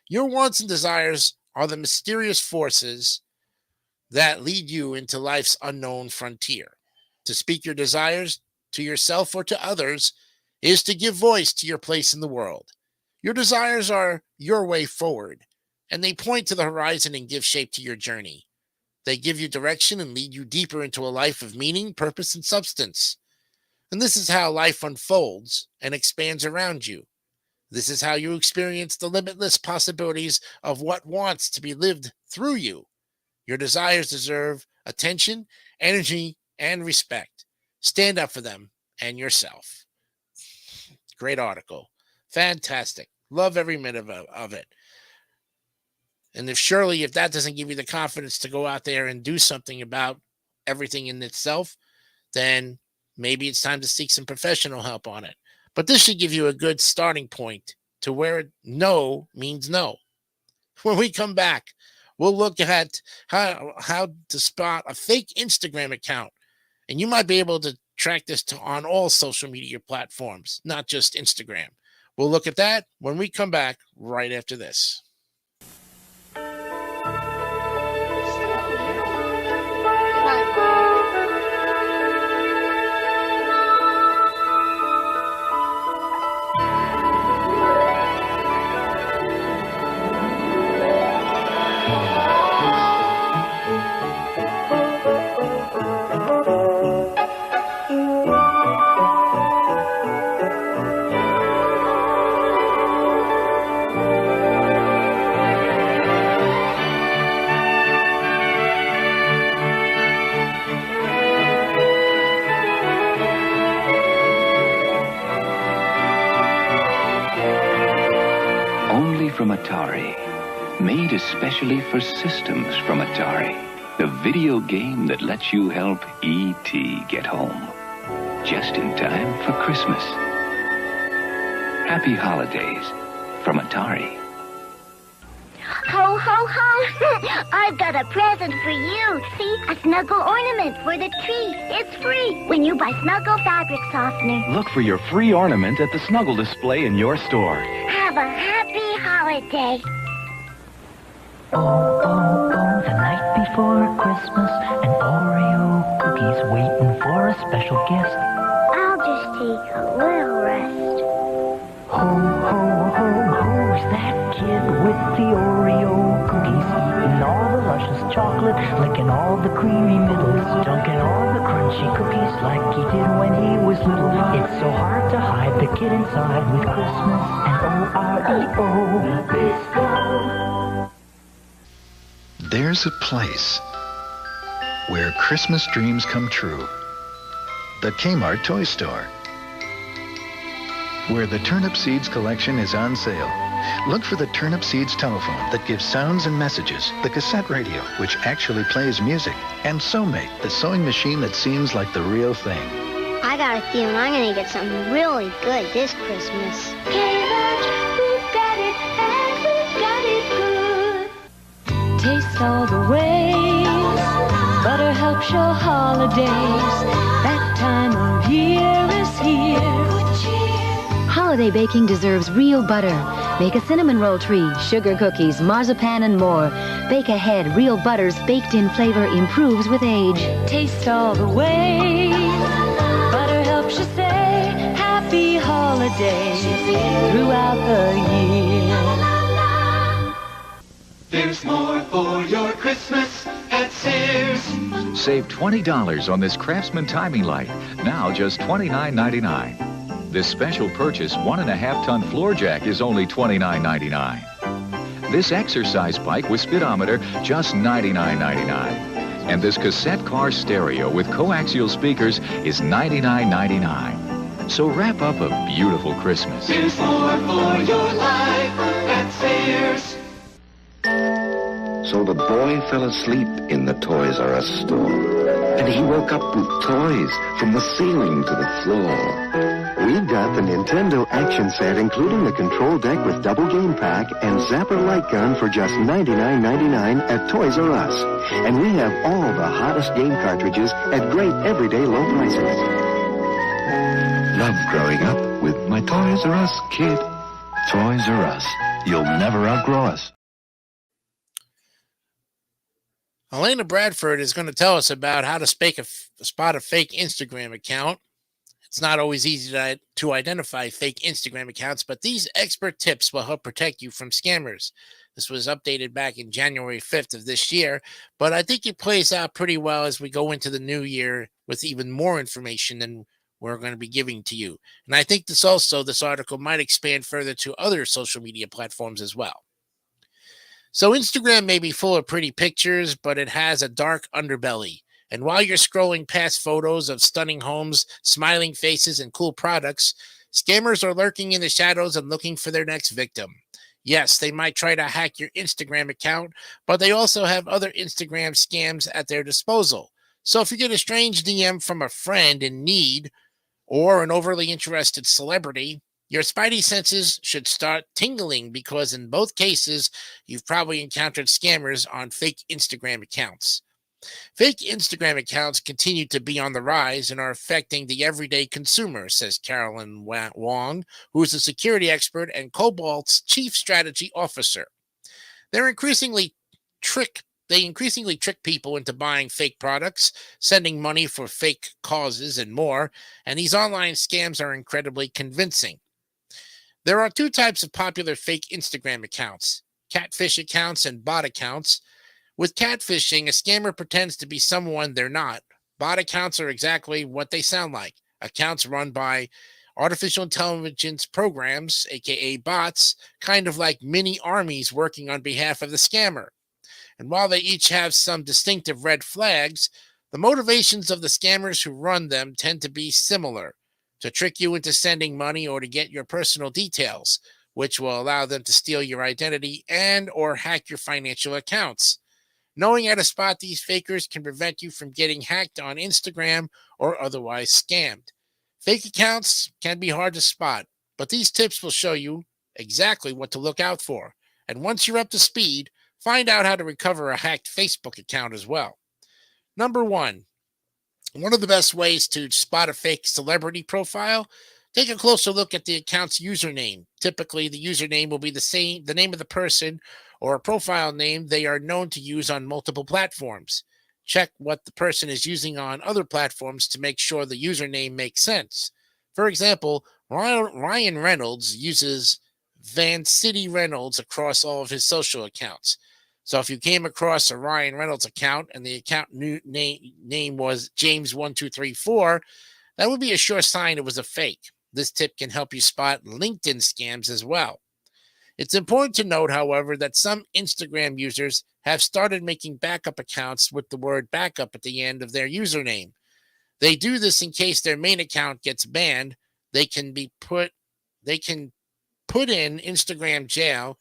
Your wants and desires are the mysterious forces that lead you into life's unknown frontier. To speak your desires to yourself or to others is to give voice to your place in the world. Your desires are your way forward, and they point to the horizon and give shape to your journey. They give you direction and lead you deeper into a life of meaning, purpose, and substance. And this is how life unfolds and expands around you. This is how you experience the limitless possibilities of what wants to be lived through you. Your desires deserve attention, energy, and respect. Stand up for them and yourself. Great article. Fantastic. Love every minute of it. And if that doesn't give you the confidence to go out there and do something about everything in itself, then maybe it's time to seek some professional help on it. But this should give you a good starting point to where no means no. When we come back, we'll look at how to spot a fake Instagram account. And you might be able to track this on all social media platforms, not just Instagram. We'll look at that when we come back right after this. From Atari, made especially for systems from Atari, the video game that lets you help E.T. get home, just in time for Christmas. Happy holidays from Atari. How Ho, ho, ho! I've got a present for you. See, a snuggle ornament for the tree. It's free when you buy Snuggle fabric softener. Look for your free ornament at the Snuggle display in your store. Have a happy holiday. The night before Christmas, an Oreo cookie's waiting for a special guest. I'll just take a little rest. Ho, ho, ho, who's that kid with the Oreo cookies? Eating all the luscious chocolate, licking all the creamy middles, dunking all the crunchy cookies like he did when he was little. It's so hard to hide the kid inside with Christmas and O-R-E-O. Bisco. There's a place where Christmas dreams come true. The Kmart Toy Store, where the Turnip Seeds collection is on sale. Look for the Turnip Seeds telephone that gives sounds and messages, the cassette radio, which actually plays music, and Sewmate, the sewing machine that seems like the real thing. I got a feeling I'm gonna get something really good this Christmas. Kmart, we've got it, and we've got it good. Taste all the ways butter helps your holidays. That time of year is here. Holiday baking deserves real butter. Make a cinnamon roll tree, sugar cookies, marzipan, and more. Bake ahead. Real butter's baked-in flavor improves with age. Taste all the ways butter helps you say happy holidays throughout the year. There's more for your Christmas at Sears. Save $20 on this Craftsman timing light. Now just $29.99. This special purchase 1.5-ton floor jack is only $29.99. This exercise bike with speedometer, just $99.99. And this cassette car stereo with coaxial speakers is $99.99. So wrap up a beautiful Christmas. There's more for your life at Sears. So the boy fell asleep in the Toys R Us store. And he woke up with toys from the ceiling to the floor. We've got the Nintendo action set, including the control deck with double game pack and Zapper light gun for just $99.99 at Toys R Us. And we have all the hottest game cartridges at great everyday low prices. Love growing up with my Toys R Us kid. Toys R Us. You'll never outgrow us. Elena Bradford is going to tell us about how to spot a fake Instagram account. It's not always easy to identify fake Instagram accounts, but these expert tips will help protect you from scammers. This was updated back in January 5th of this year, but I think it plays out pretty well as we go into the new year with even more information than we're going to be giving to you. And I think this article might expand further to other social media platforms as well. So Instagram may be full of pretty pictures, but it has a dark underbelly. And while you're scrolling past photos of stunning homes, smiling faces, and cool products, scammers are lurking in the shadows and looking for their next victim. Yes, they might try to hack your Instagram account, but they also have other Instagram scams at their disposal. So if you get a strange DM from a friend in need or an overly interested celebrity, your spidey senses should start tingling because in both cases, you've probably encountered scammers on fake Instagram accounts. Fake Instagram accounts continue to be on the rise and are affecting the everyday consumer, says Carolyn Wong, who is a security expert and Cobalt's chief strategy officer. They increasingly trick people into buying fake products, sending money for fake causes, and more, and these online scams are incredibly convincing. There are two types of popular fake Instagram accounts, catfish accounts and bot accounts. With catfishing, a scammer pretends to be someone they're not. Bot accounts are exactly what they sound like, accounts run by artificial intelligence programs, aka bots, kind of like mini armies working on behalf of the scammer. And while they each have some distinctive red flags, the motivations of the scammers who run them tend to be similar, to trick you into sending money or to get your personal details, which will allow them to steal your identity and or hack your financial accounts. Knowing how to spot these fakers can prevent you from getting hacked on Instagram or otherwise scammed. Fake accounts can be hard to spot, but these tips will show you exactly what to look out for. And once you're up to speed, Find out how to recover a hacked Facebook account as well. Number one of the best ways to spot a fake celebrity profile, take a closer look at the account's username. Typically, the username will be the name of the person or a profile name they are known to use on multiple platforms. Check what the person is using on other platforms to make sure the username makes sense. For example, Ryan Reynolds uses Van City Reynolds across all of his social accounts. So if you came across a Ryan Reynolds account and the account name was James1234, that would be a sure sign it was a fake. This tip can help you spot LinkedIn scams as well. It's important to note, however, that some Instagram users have started making backup accounts with the word backup at the end of their username. They do this in case their main account gets banned. They can put in Instagram jail.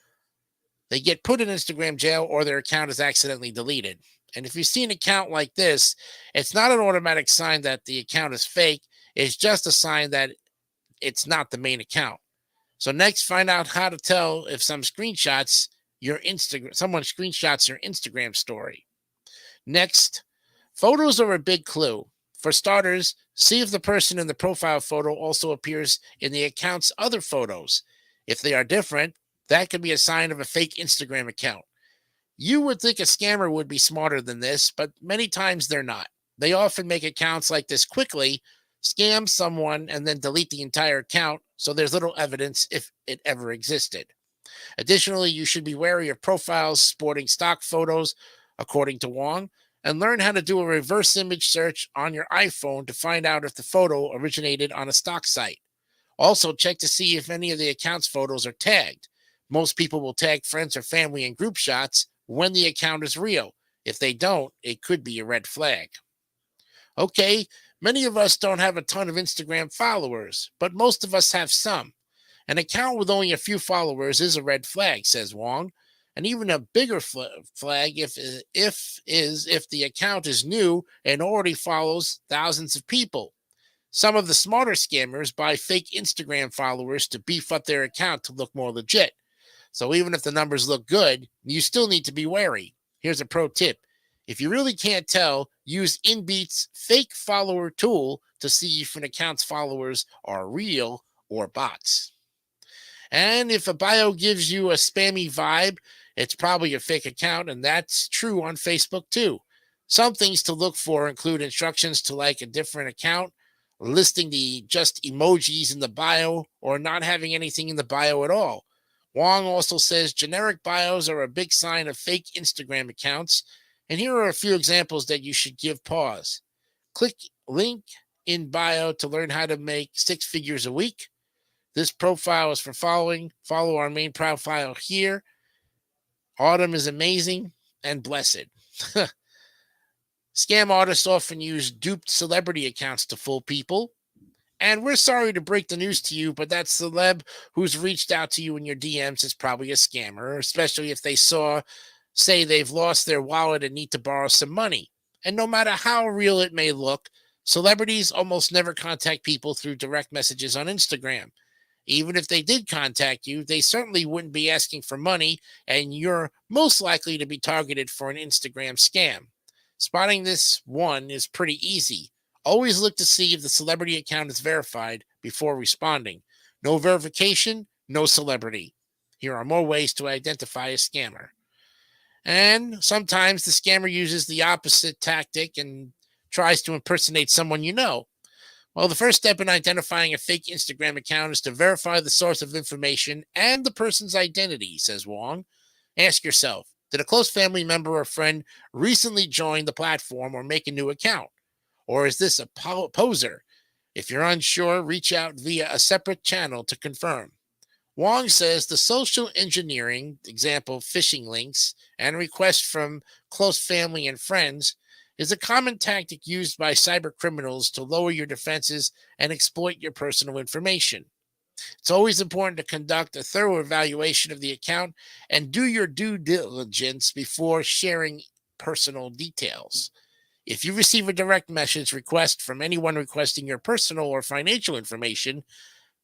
They get put in Instagram jail or their account is accidentally deleted. And if you see an account like this, it's not an automatic sign that the account is fake. It's just a sign that it's not the main account. So next, find out how to tell if someone screenshots your Instagram story. Next, photos are a big clue. For starters, see if the person in the profile photo also appears in the account's other photos. If they are different, that could be a sign of a fake Instagram account. You would think a scammer would be smarter than this, but many times they're not. They often make accounts like this quickly, scam someone, and then delete the entire account, so there's little evidence if it ever existed. Additionally, you should be wary of profiles sporting stock photos, according to Wong, and learn how to do a reverse image search on your iPhone to find out if the photo originated on a stock site. Also, check to see if any of the account's photos are tagged. Most people will tag friends or family in group shots when the account is real. If they don't, it could be a red flag. Okay, many of us don't have a ton of Instagram followers, but most of us have some. An account with only a few followers is a red flag, says Wong, and even a bigger flag if the account is new and already follows thousands of people. Some of the smarter scammers buy fake Instagram followers to beef up their account to look more legit. So even if the numbers look good, you still need to be wary. Here's a pro tip. If you really can't tell, use InBeat's fake follower tool to see if an account's followers are real or bots. And if a bio gives you a spammy vibe, it's probably a fake account, and that's true on Facebook too. Some things to look for include instructions to like a different account, listing the just emojis in the bio, or not having anything in the bio at all. Wong also says generic bios are a big sign of fake Instagram accounts, and here are a few examples that you should give pause. Click link in bio to learn how to make 6 figures a week. This profile is for following. Follow our main profile here. Autumn is amazing and blessed. Scam artists often use duped celebrity accounts to fool people. And we're sorry to break the news to you, but that celeb who's reached out to you in your DMs is probably a scammer, especially if they say they've lost their wallet and need to borrow some money. And no matter how real it may look, celebrities almost never contact people through direct messages on Instagram. Even if they did contact you, they certainly wouldn't be asking for money, and you're most likely to be targeted for an Instagram scam. Spotting this one is pretty easy. Always look to see if the celebrity account is verified before responding. No verification, no celebrity. Here are more ways to identify a scammer. And sometimes the scammer uses the opposite tactic and tries to impersonate someone you know. Well, the first step in identifying a fake Instagram account is to verify the source of information and the person's identity, says Wong. Ask yourself, did a close family member or friend recently join the platform or make a new account? Or is this a poser? If you're unsure, reach out via a separate channel to confirm. Wong says the social engineering, example, phishing links, and requests from close family and friends is a common tactic used by cyber criminals to lower your defenses and exploit your personal information. It's always important to conduct a thorough evaluation of the account and do your due diligence before sharing personal details. If you receive a direct message request from anyone requesting your personal or financial information,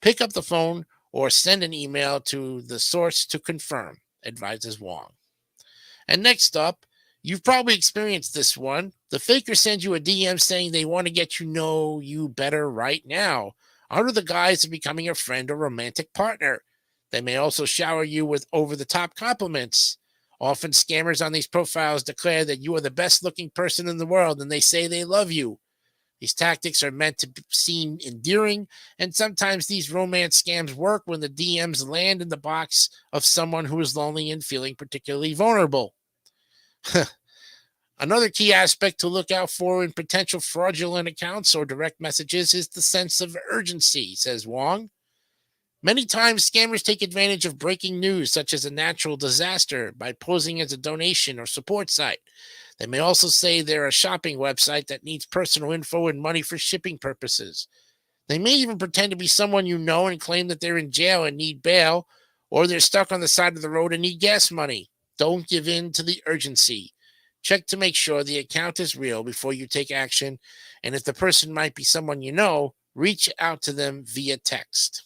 pick up the phone or send an email to the source to confirm, advises Wong. And next up, you've probably experienced this one. The faker sends you a DM saying they want to get to know you better right now, under the guise of becoming a friend or romantic partner. They may also shower you with over-the-top compliments. Often scammers on these profiles declare that you are the best-looking person in the world, and they say they love you. These tactics are meant to seem endearing, and sometimes these romance scams work when the DMs land in the box of someone who is lonely and feeling particularly vulnerable. Another key aspect to look out for in potential fraudulent accounts or direct messages is the sense of urgency, says Wong. Many times, scammers take advantage of breaking news, such as a natural disaster, by posing as a donation or support site. They may also say they're a shopping website that needs personal info and money for shipping purposes. They may even pretend to be someone you know and claim that they're in jail and need bail, or they're stuck on the side of the road and need gas money. Don't give in to the urgency. Check to make sure the account is real before you take action, and if the person might be someone you know, reach out to them via text.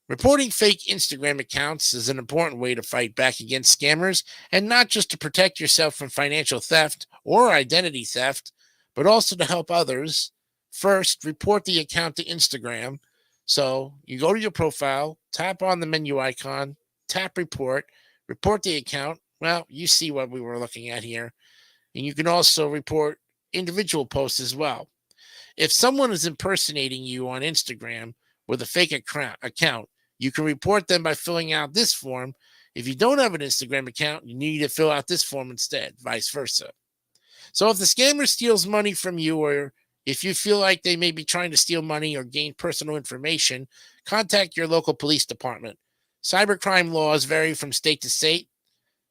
Reporting fake Instagram accounts is an important way to fight back against scammers, and not just to protect yourself from financial theft or identity theft, but also to help others. First, report the account to Instagram. So you go to your profile, tap on the menu icon, tap report the account. Well, you see what we were looking at here. And you can also report individual posts as well. If someone is impersonating you on Instagram with a fake account, you can report them by filling out this form. If you don't have an Instagram account, you need to fill out this form instead, vice versa. So if the scammer steals money from you, or if you feel like they may be trying to steal money or gain personal information, contact your local police department. Cybercrime laws vary from state to state,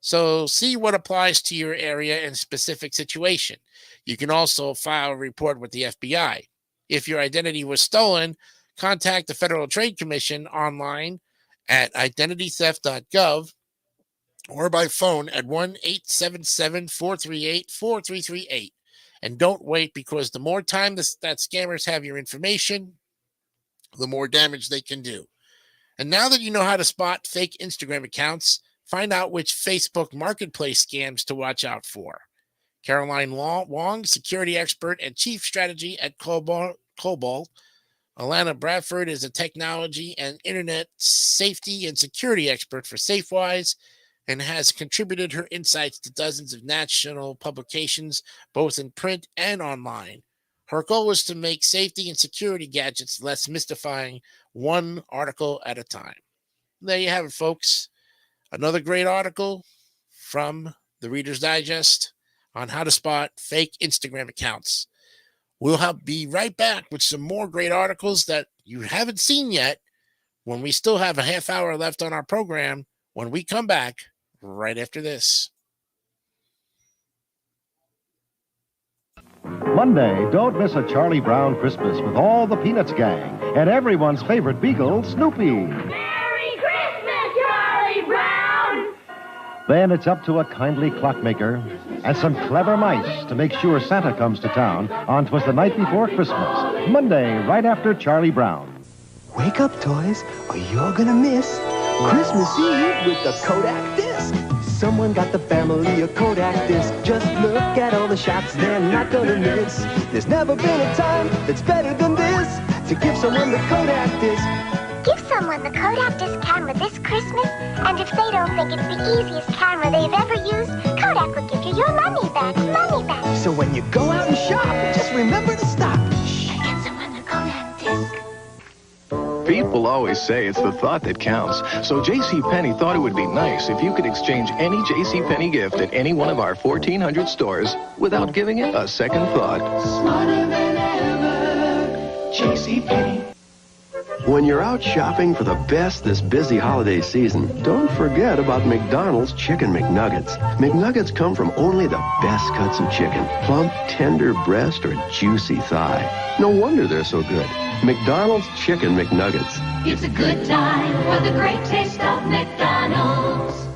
so see what applies to your area and specific situation. You can also file a report with the FBI. If your identity was stolen, contact the Federal Trade Commission online at identitytheft.gov or by phone at 1-877-438-4338. And don't wait, because the more time that scammers have your information, the more damage they can do. And now that you know how to spot fake Instagram accounts, find out which Facebook Marketplace scams to watch out for. Caroline Wong, security expert and chief strategy at Cobalt. Alana Bradford is a technology and internet safety and security expert for SafeWise and has contributed her insights to dozens of national publications, both in print and online. Her goal is to make safety and security gadgets less mystifying, one article at a time. There you have it, folks. Another great article from the Reader's Digest on how to spot fake Instagram accounts. We'll be right back with some more great articles that you haven't seen yet when we still have a half hour left on our program when we come back right after this. Monday, don't miss a Charlie Brown Christmas with all the Peanuts gang and everyone's favorite beagle, Snoopy. Merry Christmas, Charlie Brown! Then it's up to a kindly clockmaker and some clever mice to make sure Santa comes to town on 'Twas the Night Before Christmas. Monday, right after Charlie Brown. Wake up, toys, or you're gonna miss Christmas Eve with the Kodak disc. Someone got the family a Kodak disc. Just look at all the shots they're not gonna miss. There's never been a time that's better than this to give someone the Kodak disc. Give someone the Kodak disc camera this Christmas, and if they don't think it's the easiest camera they've ever used, Kodak will give you your money back. Money back. So when you go out and shop, just remember to stop. Get someone the Kodak disc. People always say it's the thought that counts. So JCPenney thought it would be nice if you could exchange any JCPenney gift at any one of our 1,400 stores without giving it a second thought. Smarter than ever, JCPenney. When you're out shopping for the best this busy holiday season, don't forget about McDonald's Chicken McNuggets. McNuggets come from only the best cuts of chicken. Plump, tender breast, or juicy thigh. No wonder they're so good. McDonald's Chicken McNuggets. It's a good time for the great taste of McDonald's.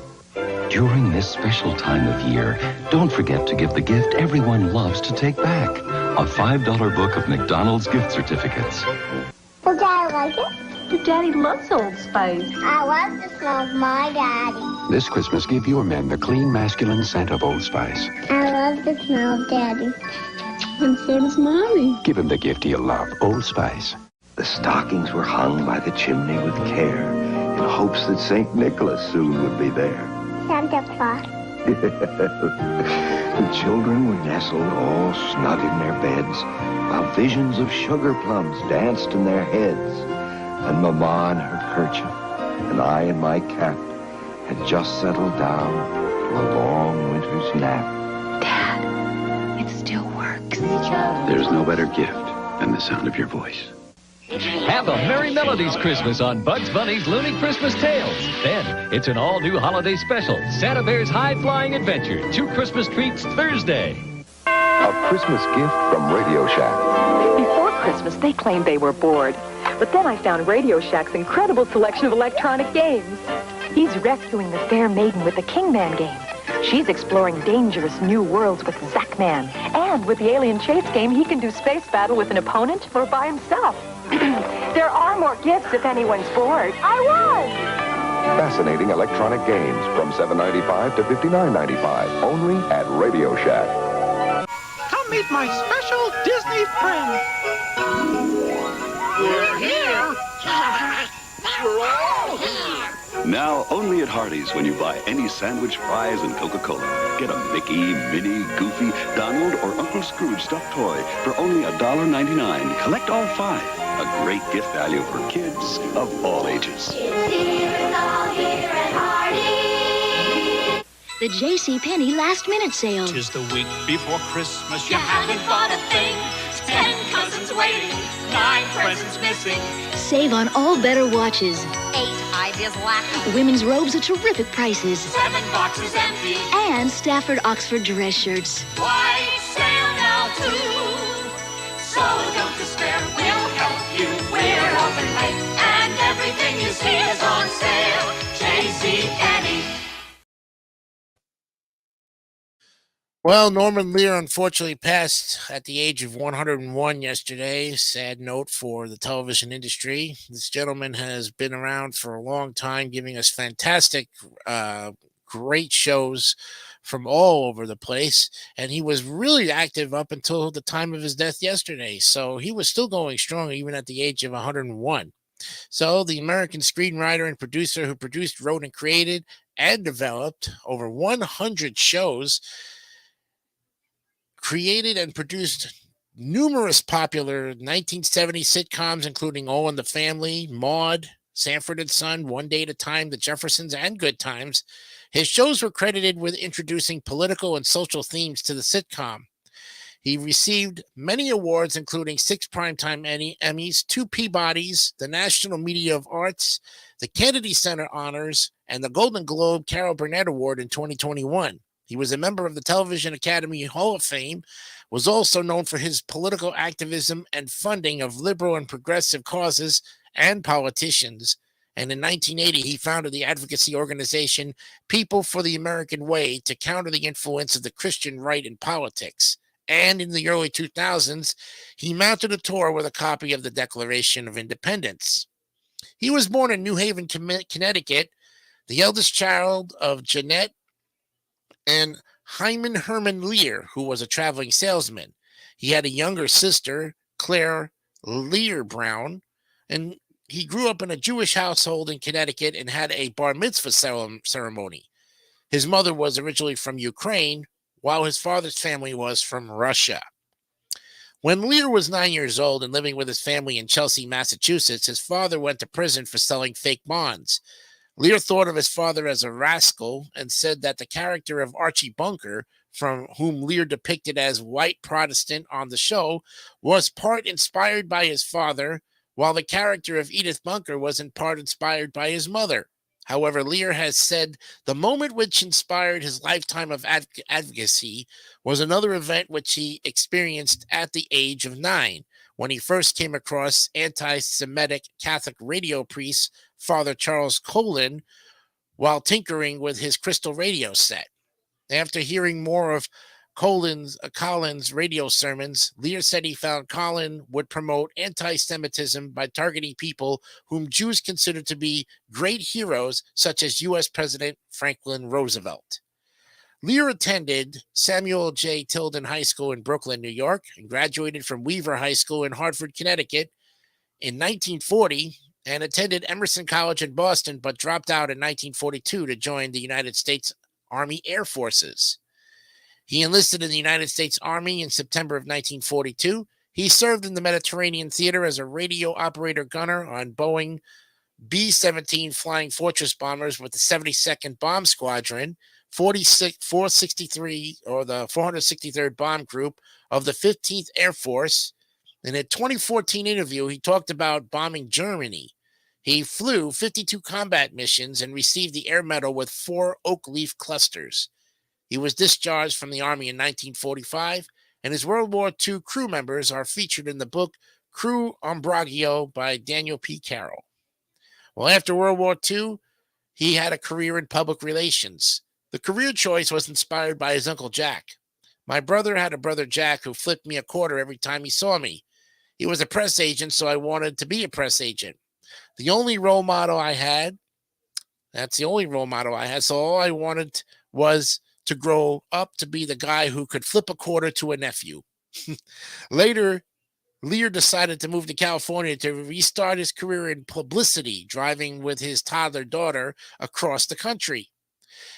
During this special time of year, don't forget to give the gift everyone loves to take back. A $5 book of McDonald's gift certificates. Will Daddy like it? Your daddy loves Old Spice. I love the smell of my daddy. This Christmas, give your men the clean, masculine scent of Old Spice. I love the smell of Daddy. And so does Mommy. Give him the gift he'll love, Old Spice. The stockings were hung by the chimney with care in hopes that St. Nicholas soon would be there. Santa Claus. The children were nestled all snug in their beds while visions of sugar plums danced in their heads. And Mama in her kerchief and I in my cap had just settled down to a long winter's nap. It still works. There's no better gift than the sound of your voice. Have a Merry Melodies Christmas on Bugs Bunny's Looney Christmas Tales. Then, it's an all-new holiday special, Santa Bear's High-Flying Adventure. 2 Christmas treats Thursday. A Christmas gift from Radio Shack. Before Christmas, they claimed they were bored. But then I found Radio Shack's incredible selection of electronic games. He's rescuing the fair maiden with the Kingman game. She's exploring dangerous new worlds with Zackman. And with the alien chase game, he can do space battle with an opponent or by himself. There are more gifts if anyone's bored. I was! Fascinating electronic games from $7.95 to $59.95. Only at Radio Shack. Come meet my special Disney friend. We're here. We're all here. Now only at Hardee's when you buy any sandwich, fries, and Coca-Cola. Get a Mickey, Minnie, Goofy, Donald, or Uncle Scrooge stuffed toy for only $1.99. Collect all 5. A great gift value for kids of all ages. It's all here at Hardee's. The JCPenney last-minute sale. 'Tis the week before Christmas. You haven't bought a thing. 10 cousins waiting. 9 presents missing. Save on all better watches. 8 ideas lacking. Women's robes at terrific prices. 7 boxes empty. And Stafford Oxford dress shirts. Why sale now too? So don't despair, we'll help you. We're open late, and everything you see is on sale. JCPenney. Well, Norman Lear unfortunately passed at the age of 101 yesterday. Sad note for the television industry. This gentleman has been around for a long time, giving us fantastic, great shows from all over the place. And he was really active up until the time of his death yesterday. So he was still going strong even at the age of 101. So the American screenwriter and producer who produced, wrote, and created and developed over 100 shows, created and produced numerous popular 1970 sitcoms, including All in the Family, Maude, Sanford and Son, One Day at a Time, The Jeffersons, and Good Times. His shows were credited with introducing political and social themes to the sitcom. He received many awards, including 6 Primetime Emmys, 2 Peabodys, the National Media of Arts, the Kennedy Center Honors, and the Golden Globe Carol Burnett Award in 2021. He was a member of the Television Academy Hall of Fame, was also known for his political activism and funding of liberal and progressive causes and politicians. And in 1980, he founded the advocacy organization People for the American Way to counter the influence of the Christian right in politics. And in the early 2000s, he mounted a tour with a copy of the Declaration of Independence. He was born in New Haven, Connecticut, the eldest child of Jeanette and Hyman Herman Lear, who was a traveling salesman. He had a younger sister, Claire Lear Brown, and he grew up in a Jewish household in Connecticut and had a bar mitzvah ceremony. His mother was originally from Ukraine, while his father's family was from Russia. When Lear was 9 years old and living with his family in Chelsea, Massachusetts, his father went to prison for selling fake bonds. Lear thought of his father as a rascal and said that the character of Archie Bunker, from whom Lear depicted as white Protestant on the show, was part inspired by his father, while the character of Edith Bunker was in part inspired by his mother. However, Lear has said the moment which inspired his lifetime of advocacy was another event which he experienced at the age of 9, when he first came across anti-Semitic Catholic radio priest Father Charles Colin while tinkering with his crystal radio set. After hearing more of Collins' radio sermons, Lear said he found Collins would promote anti-Semitism by targeting people whom Jews considered to be great heroes, such as U.S. President Franklin Roosevelt. Lear attended Samuel J. Tilden High School in Brooklyn, New York, and graduated from Weaver High School in Hartford, Connecticut in 1940, and attended Emerson College in Boston, but dropped out in 1942 to join the United States Army Air Forces. He enlisted in the United States Army in September of 1942. He served in the Mediterranean Theater as a radio operator gunner on Boeing B-17 Flying Fortress bombers with the 72nd Bomb Squadron, 463 or the 463rd Bomb Group of the 15th Air Force. In a 2014 interview, he talked about bombing Germany. He flew 52 combat missions and received the Air Medal with 4 oak leaf clusters. He was discharged from the Army in 1945, and his World War II crew members are featured in the book Crew Ombragio by Daniel P. Carroll. Well, after World War II, he had a career in public relations. The career choice was inspired by his Uncle Jack. My brother had a brother Jack who flipped me a quarter every time he saw me. He was a press agent, so I wanted to be a press agent. The only role model I had, so all I wanted was to grow up to be the guy who could flip a quarter to a nephew. Later, Lear decided to move to California to restart his career in publicity, driving with his toddler daughter across the country.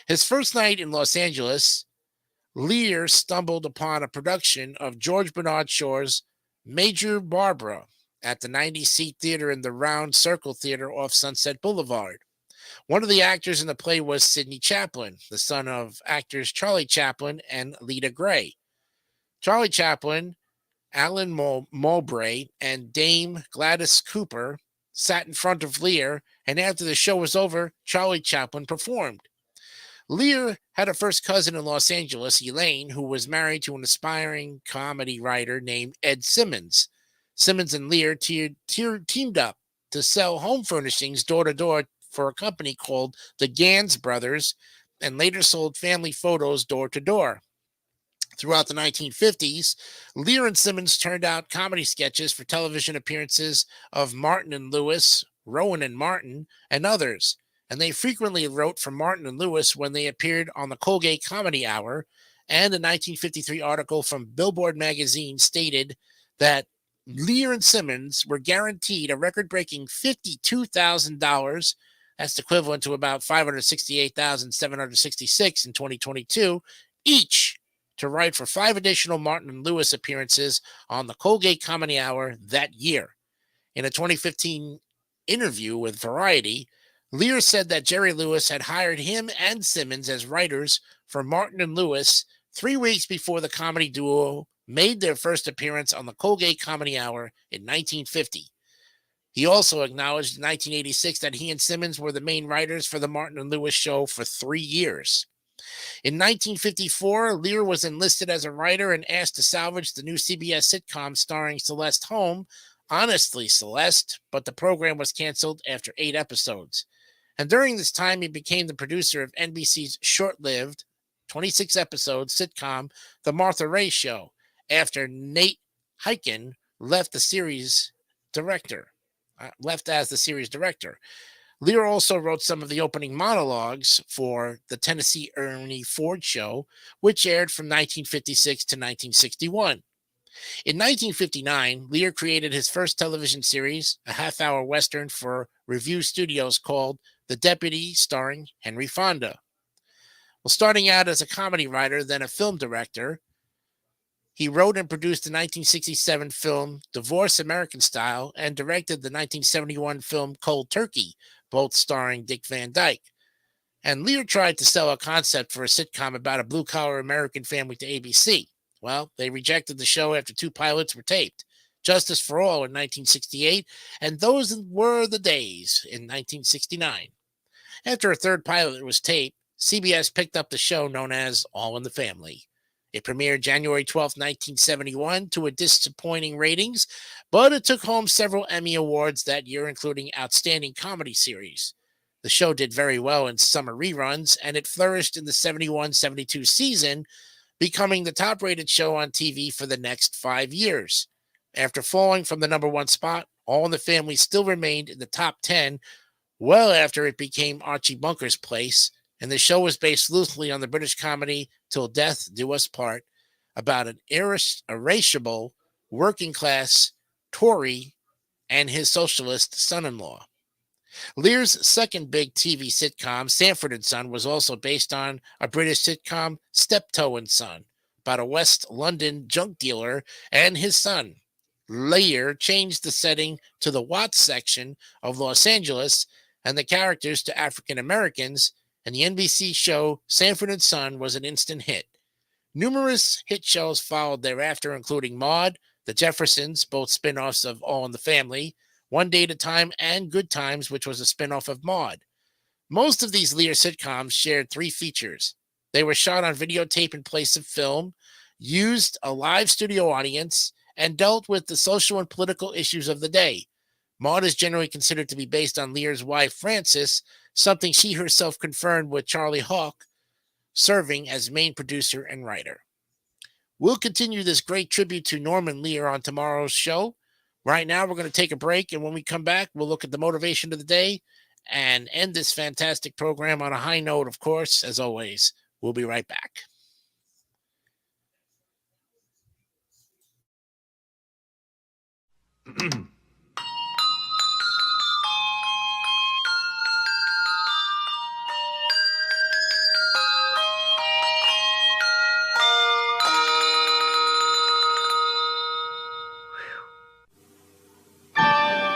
His first night in Los Angeles, Lear stumbled upon a production of George Bernard Shaw's Major Barbara at the 90-seat theater in the Round Circle Theater off Sunset Boulevard. One of the actors in the play was Sidney Chaplin, the son of actors Charlie Chaplin and Lita Grey. Charlie Chaplin, Alan Mowbray, and Dame Gladys Cooper sat in front of Lear, and after the show was over, Charlie Chaplin performed. Lear had a first cousin in Los Angeles, Elaine, who was married to an aspiring comedy writer named Ed Simmons. Simmons and Lear teamed up to sell home furnishings door to door for a company called the Gans Brothers, and later sold family photos door to door. Throughout the 1950s, Lear and Simmons turned out comedy sketches for television appearances of Martin and Lewis, Rowan and Martin, and others. And they frequently wrote for Martin and Lewis when they appeared on the Colgate Comedy Hour, and a 1953 article from Billboard magazine stated that Lear and Simmons were guaranteed a record-breaking $52,000, that's equivalent to about $568,766 in 2022, each to write for 5 additional Martin and Lewis appearances on the Colgate Comedy Hour that year. In a 2015 interview with Variety, Lear said that Jerry Lewis had hired him and Simmons as writers for Martin and Lewis 3 weeks before the comedy duo made their first appearance on the Colgate Comedy Hour in 1950. He also acknowledged in 1986 that he and Simmons were the main writers for the Martin and Lewis show for 3 years. In 1954, Lear was enlisted as a writer and asked to salvage the new CBS sitcom starring Celeste Holm, Honestly Celeste, but the program was canceled after 8 episodes. And during this time, he became the producer of NBC's short-lived 26-episode sitcom The Martha Raye Show, after Nate Hiken left as the series director. Lear also wrote some of the opening monologues for the Tennessee Ernie Ford Show, which aired from 1956 to 1961. In 1959, Lear created his first television series, a half-hour Western for Revue Studios called The Deputy, starring Henry Fonda. Well, starting out as a comedy writer, then a film director, he wrote and produced the 1967 film Divorce American Style and directed the 1971 film Cold Turkey, both starring Dick Van Dyke. And Lear tried to sell a concept for a sitcom about a blue-collar American family to ABC. Well, they rejected the show after 2 pilots were taped. Justice for All in 1968, and Those Were the Days in 1969. After a 3rd pilot was taped, CBS picked up the show known as All in the Family. It premiered January 12, 1971, to a disappointing ratings, but it took home several Emmy Awards that year, including Outstanding Comedy Series. The show did very well in summer reruns, and it flourished in the 71-72 season, becoming the top-rated show on TV for the next 5 years. After falling from the number 1 spot, All in the Family still remained in the top 10 well after it became Archie Bunker's place, and the show was based loosely on the British comedy Till Death Do Us Part, about an irascible working-class Tory and his socialist son-in-law. Lear's second big TV sitcom, Sanford & Son, was also based on a British sitcom, Steptoe & Son, about a West London junk dealer and his son. Lear changed the setting to the Watts section of Los Angeles and the characters to African Americans, and the NBC show Sanford & Son was an instant hit. Numerous hit shows followed thereafter, including Maude, The Jeffersons, both spin-offs of All in the Family, One Day at a Time, and Good Times, which was a spin-off of Maude. Most of these Lear sitcoms shared 3 features. They were shot on videotape in place of film, used a live studio audience, and dealt with the social and political issues of the day. Maude is generally considered to be based on Lear's wife, Frances, something she herself confirmed with Charlie Hauck, serving as main producer and writer. We'll continue this great tribute to Norman Lear on tomorrow's show. Right now, we're going to take a break, and when we come back, we'll look at the motivation of the day and end this fantastic program on a high note, of course, as always. We'll be right back.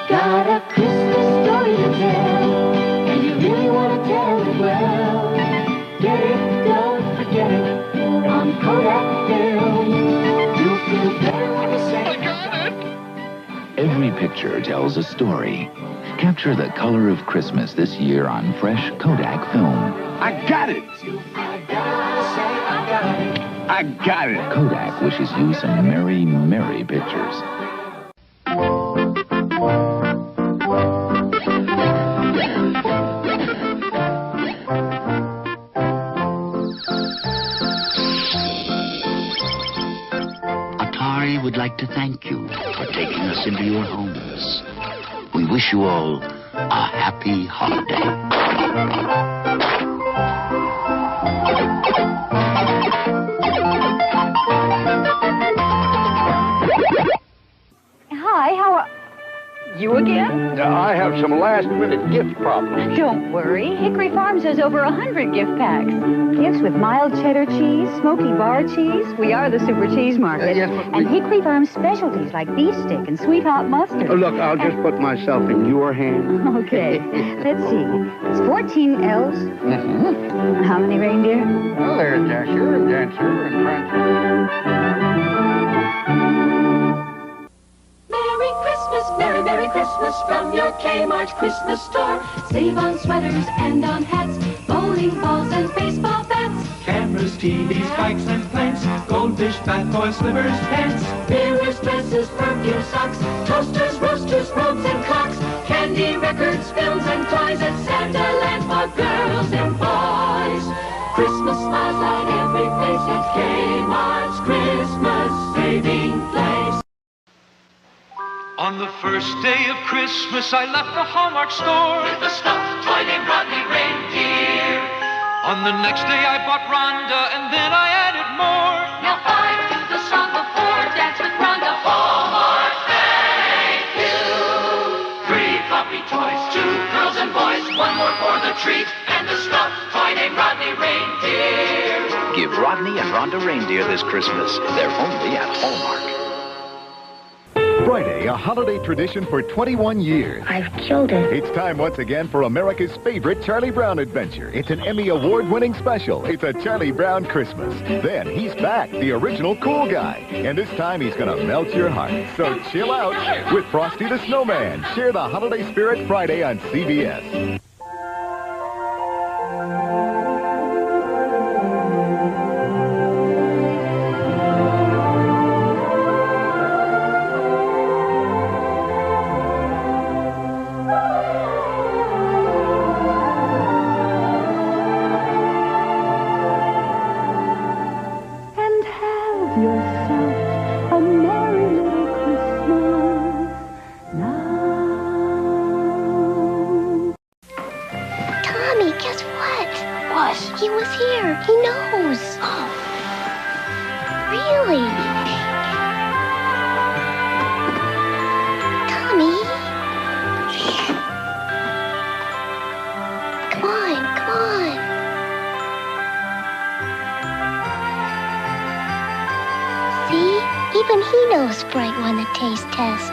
Got a Christmas story to tell, and you really want to tell it well. Get it, don't forget it, on Kodak Film. You'll feel better when you say I got it. Every picture tells a story. Capture the color of Christmas this year on fresh Kodak film. I got it! I got it! Kodak wishes you some merry, merry pictures. Atari would like to thank you for taking us into your homes. We wish you all a happy holiday. Hi, how are you again? I have some last-minute gift problems. Don't worry. Hickory Farms has over 100 gift packs. Gifts with mild cheddar cheese, smoky bar cheese. We are the super cheese market. Yes, but and Hickory Farms specialties like beef stick and sweet hot mustard. Oh, look, I'll just put myself in your hands. Okay. Let's see. It's 14 elves. Mm-hmm. How many reindeer? Well, there's Dasher and Dancer and Prancer. Merry Christmas, Merry, Merry Christmas from your Kmart Christmas store. Save on sweaters and on hats, bowling balls and baseball bats. Cameras, TVs, bikes and planes, goldfish, bath toys, slivers, pants. Mirrors, dresses, perfume, socks, toasters, roasters, robes and clocks. Candy, records, films and toys at Santa Land for girls and boys. Christmas smiles light every place at Kmart's Christmas saving place. On the first day of Christmas, I left the Hallmark store With a stuffed toy named Rodney Reindeer. On the next day, I bought Rhonda, and then I added more. Now 5 to the song before, dance with Rhonda. Hallmark, thank you. 3 puppy toys, 2 girls and boys, 1 more for the treat, and a stuffed toy named Rodney Reindeer. Give Rodney and Rhonda reindeer this Christmas. They're only at Hallmark. Friday, a holiday tradition for 21 years. I've killed it. It's time once again for America's favorite Charlie Brown adventure. It's an Emmy Award-winning special. It's a Charlie Brown Christmas. Then he's back, the original cool guy. And this time he's gonna melt your heart. So chill out with Frosty the Snowman. Share the holiday spirit Friday on CBS. know a Sprite won the taste test.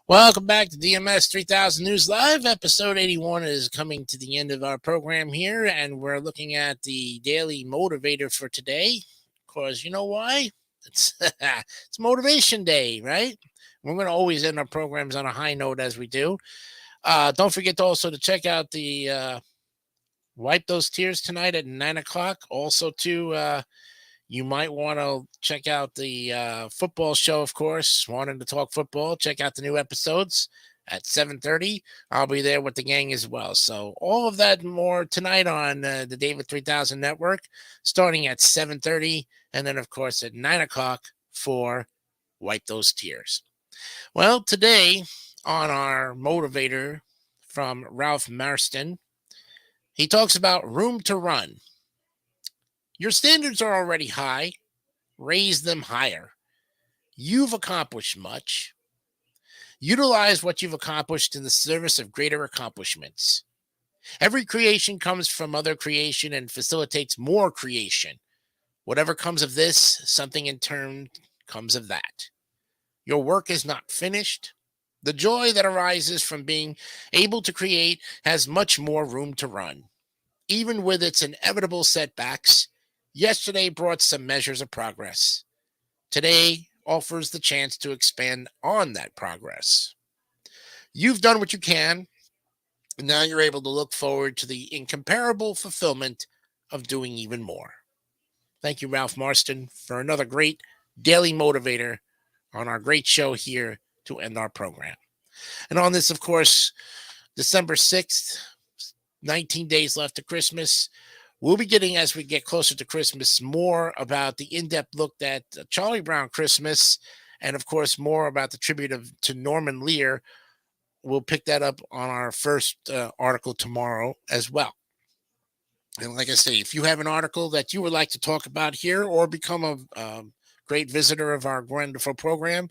Welcome back to DMS 3000 News Live. Episode 81 is coming to the end of our program here, and we're looking at the daily motivator for today. Because you know why? It's Motivation Day, right? We're going to always end our programs on a high note as we do. Don't forget to also to check out the Wipe Those Tears tonight at 9 o'clock. Also, too, you might want to check out the football show, of course. Wanting to talk football, check out the new episodes at 7:30. I'll be there with the gang as well. So all of that and more tonight on the David 3000 Network, starting at 7:30. And then, of course, at 9 o'clock for Wipe Those Tears. Well, today on our motivator from Ralph Marston, he talks about room to run. Your standards are already high. Raise them higher. You've accomplished much. Utilize what you've accomplished in the service of greater accomplishments. Every creation comes from other creation and facilitates more creation. Whatever comes of this, something in turn comes of that. Your work is not finished. The joy that arises from being able to create has much more room to run. Even with its inevitable setbacks, yesterday brought some measures of progress. Today offers the chance to expand on that progress. You've done what you can, and now you're able to look forward to the incomparable fulfillment of doing even more. Thank you, Ralph Marston, for another great daily motivator on our great show here to end our program. And on this, of course, December 6th, 19 days left to Christmas. We'll be getting, as we get closer to Christmas, more about the in-depth look at Charlie Brown Christmas, and, of course, more about the tribute to Norman Lear. We'll pick that up on our first article tomorrow as well. And like I say, if you have an article that you would like to talk about here or become a great visitor of our wonderful program,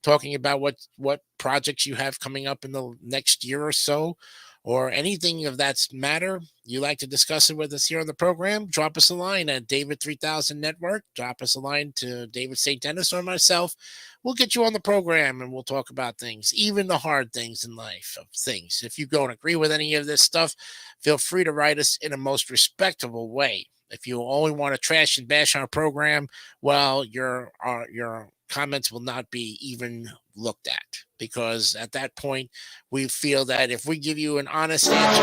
talking about what projects you have coming up in the next year or so, or anything of that matter, you like to discuss it with us here on the program, drop us a line at David 3000 Network. Drop us a line to David St. Dennis or myself. We'll get you on the program and we'll talk about things, even the hard things in life of things. If you don't agree with any of this stuff, feel free to write us in a most respectable way. If you only want to trash and bash our program, well, your comments will not be even looked at, because at that point we feel that if we give you an honest answer,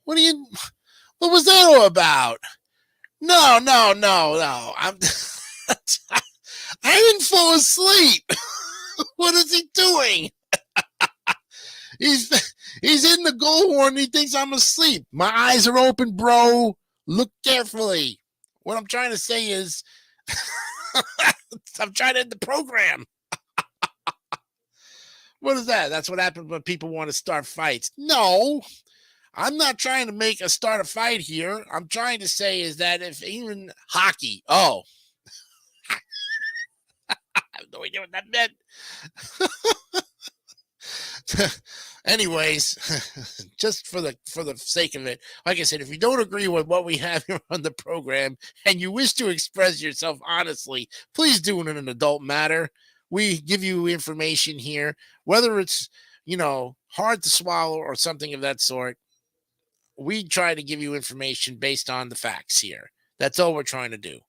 what was that all about? No, I didn't fall asleep. What is he doing? He's in the goal horn. He thinks I'm asleep. My eyes are open, bro. Look carefully. What I'm trying to say is, I'm trying to end the program. What is that? That's what happens when people want to start fights. No, I'm not trying to start a fight here. I'm trying to say is that if even hockey, I have no idea what that meant. Anyways, just for the sake of it, like I said, if you don't agree with what we have here on the program and you wish to express yourself honestly, please do it in an adult matter. We give you information here, whether it's, hard to swallow or something of that sort. We try to give you information based on the facts here. That's all we're trying to do.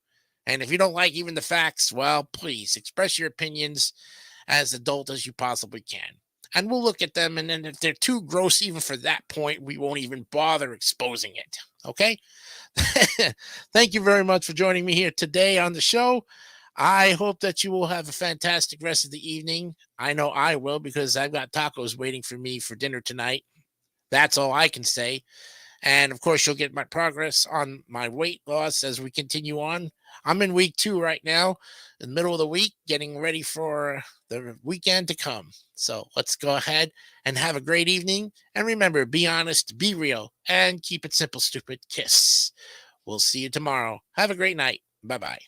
And if you don't like even the facts, well, please express your opinions as adult as you possibly can. And we'll look at them, and then if they're too gross even for that point, we won't even bother exposing it, okay? Thank you very much for joining me here today on the show. I hope that you will have a fantastic rest of the evening. I know I will, because I've got tacos waiting for me for dinner tonight. That's all I can say. And, of course, you'll get my progress on my weight loss as we continue on. I'm in week 2 right now, in the middle of the week, getting ready for the weekend to come. So let's go ahead and have a great evening. And remember, be honest, be real, and keep it simple, stupid. Kiss. We'll see you tomorrow. Have a great night. Bye-bye.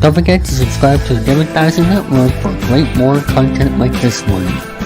Don't forget to subscribe to the Democratizing Network for great more content like this one.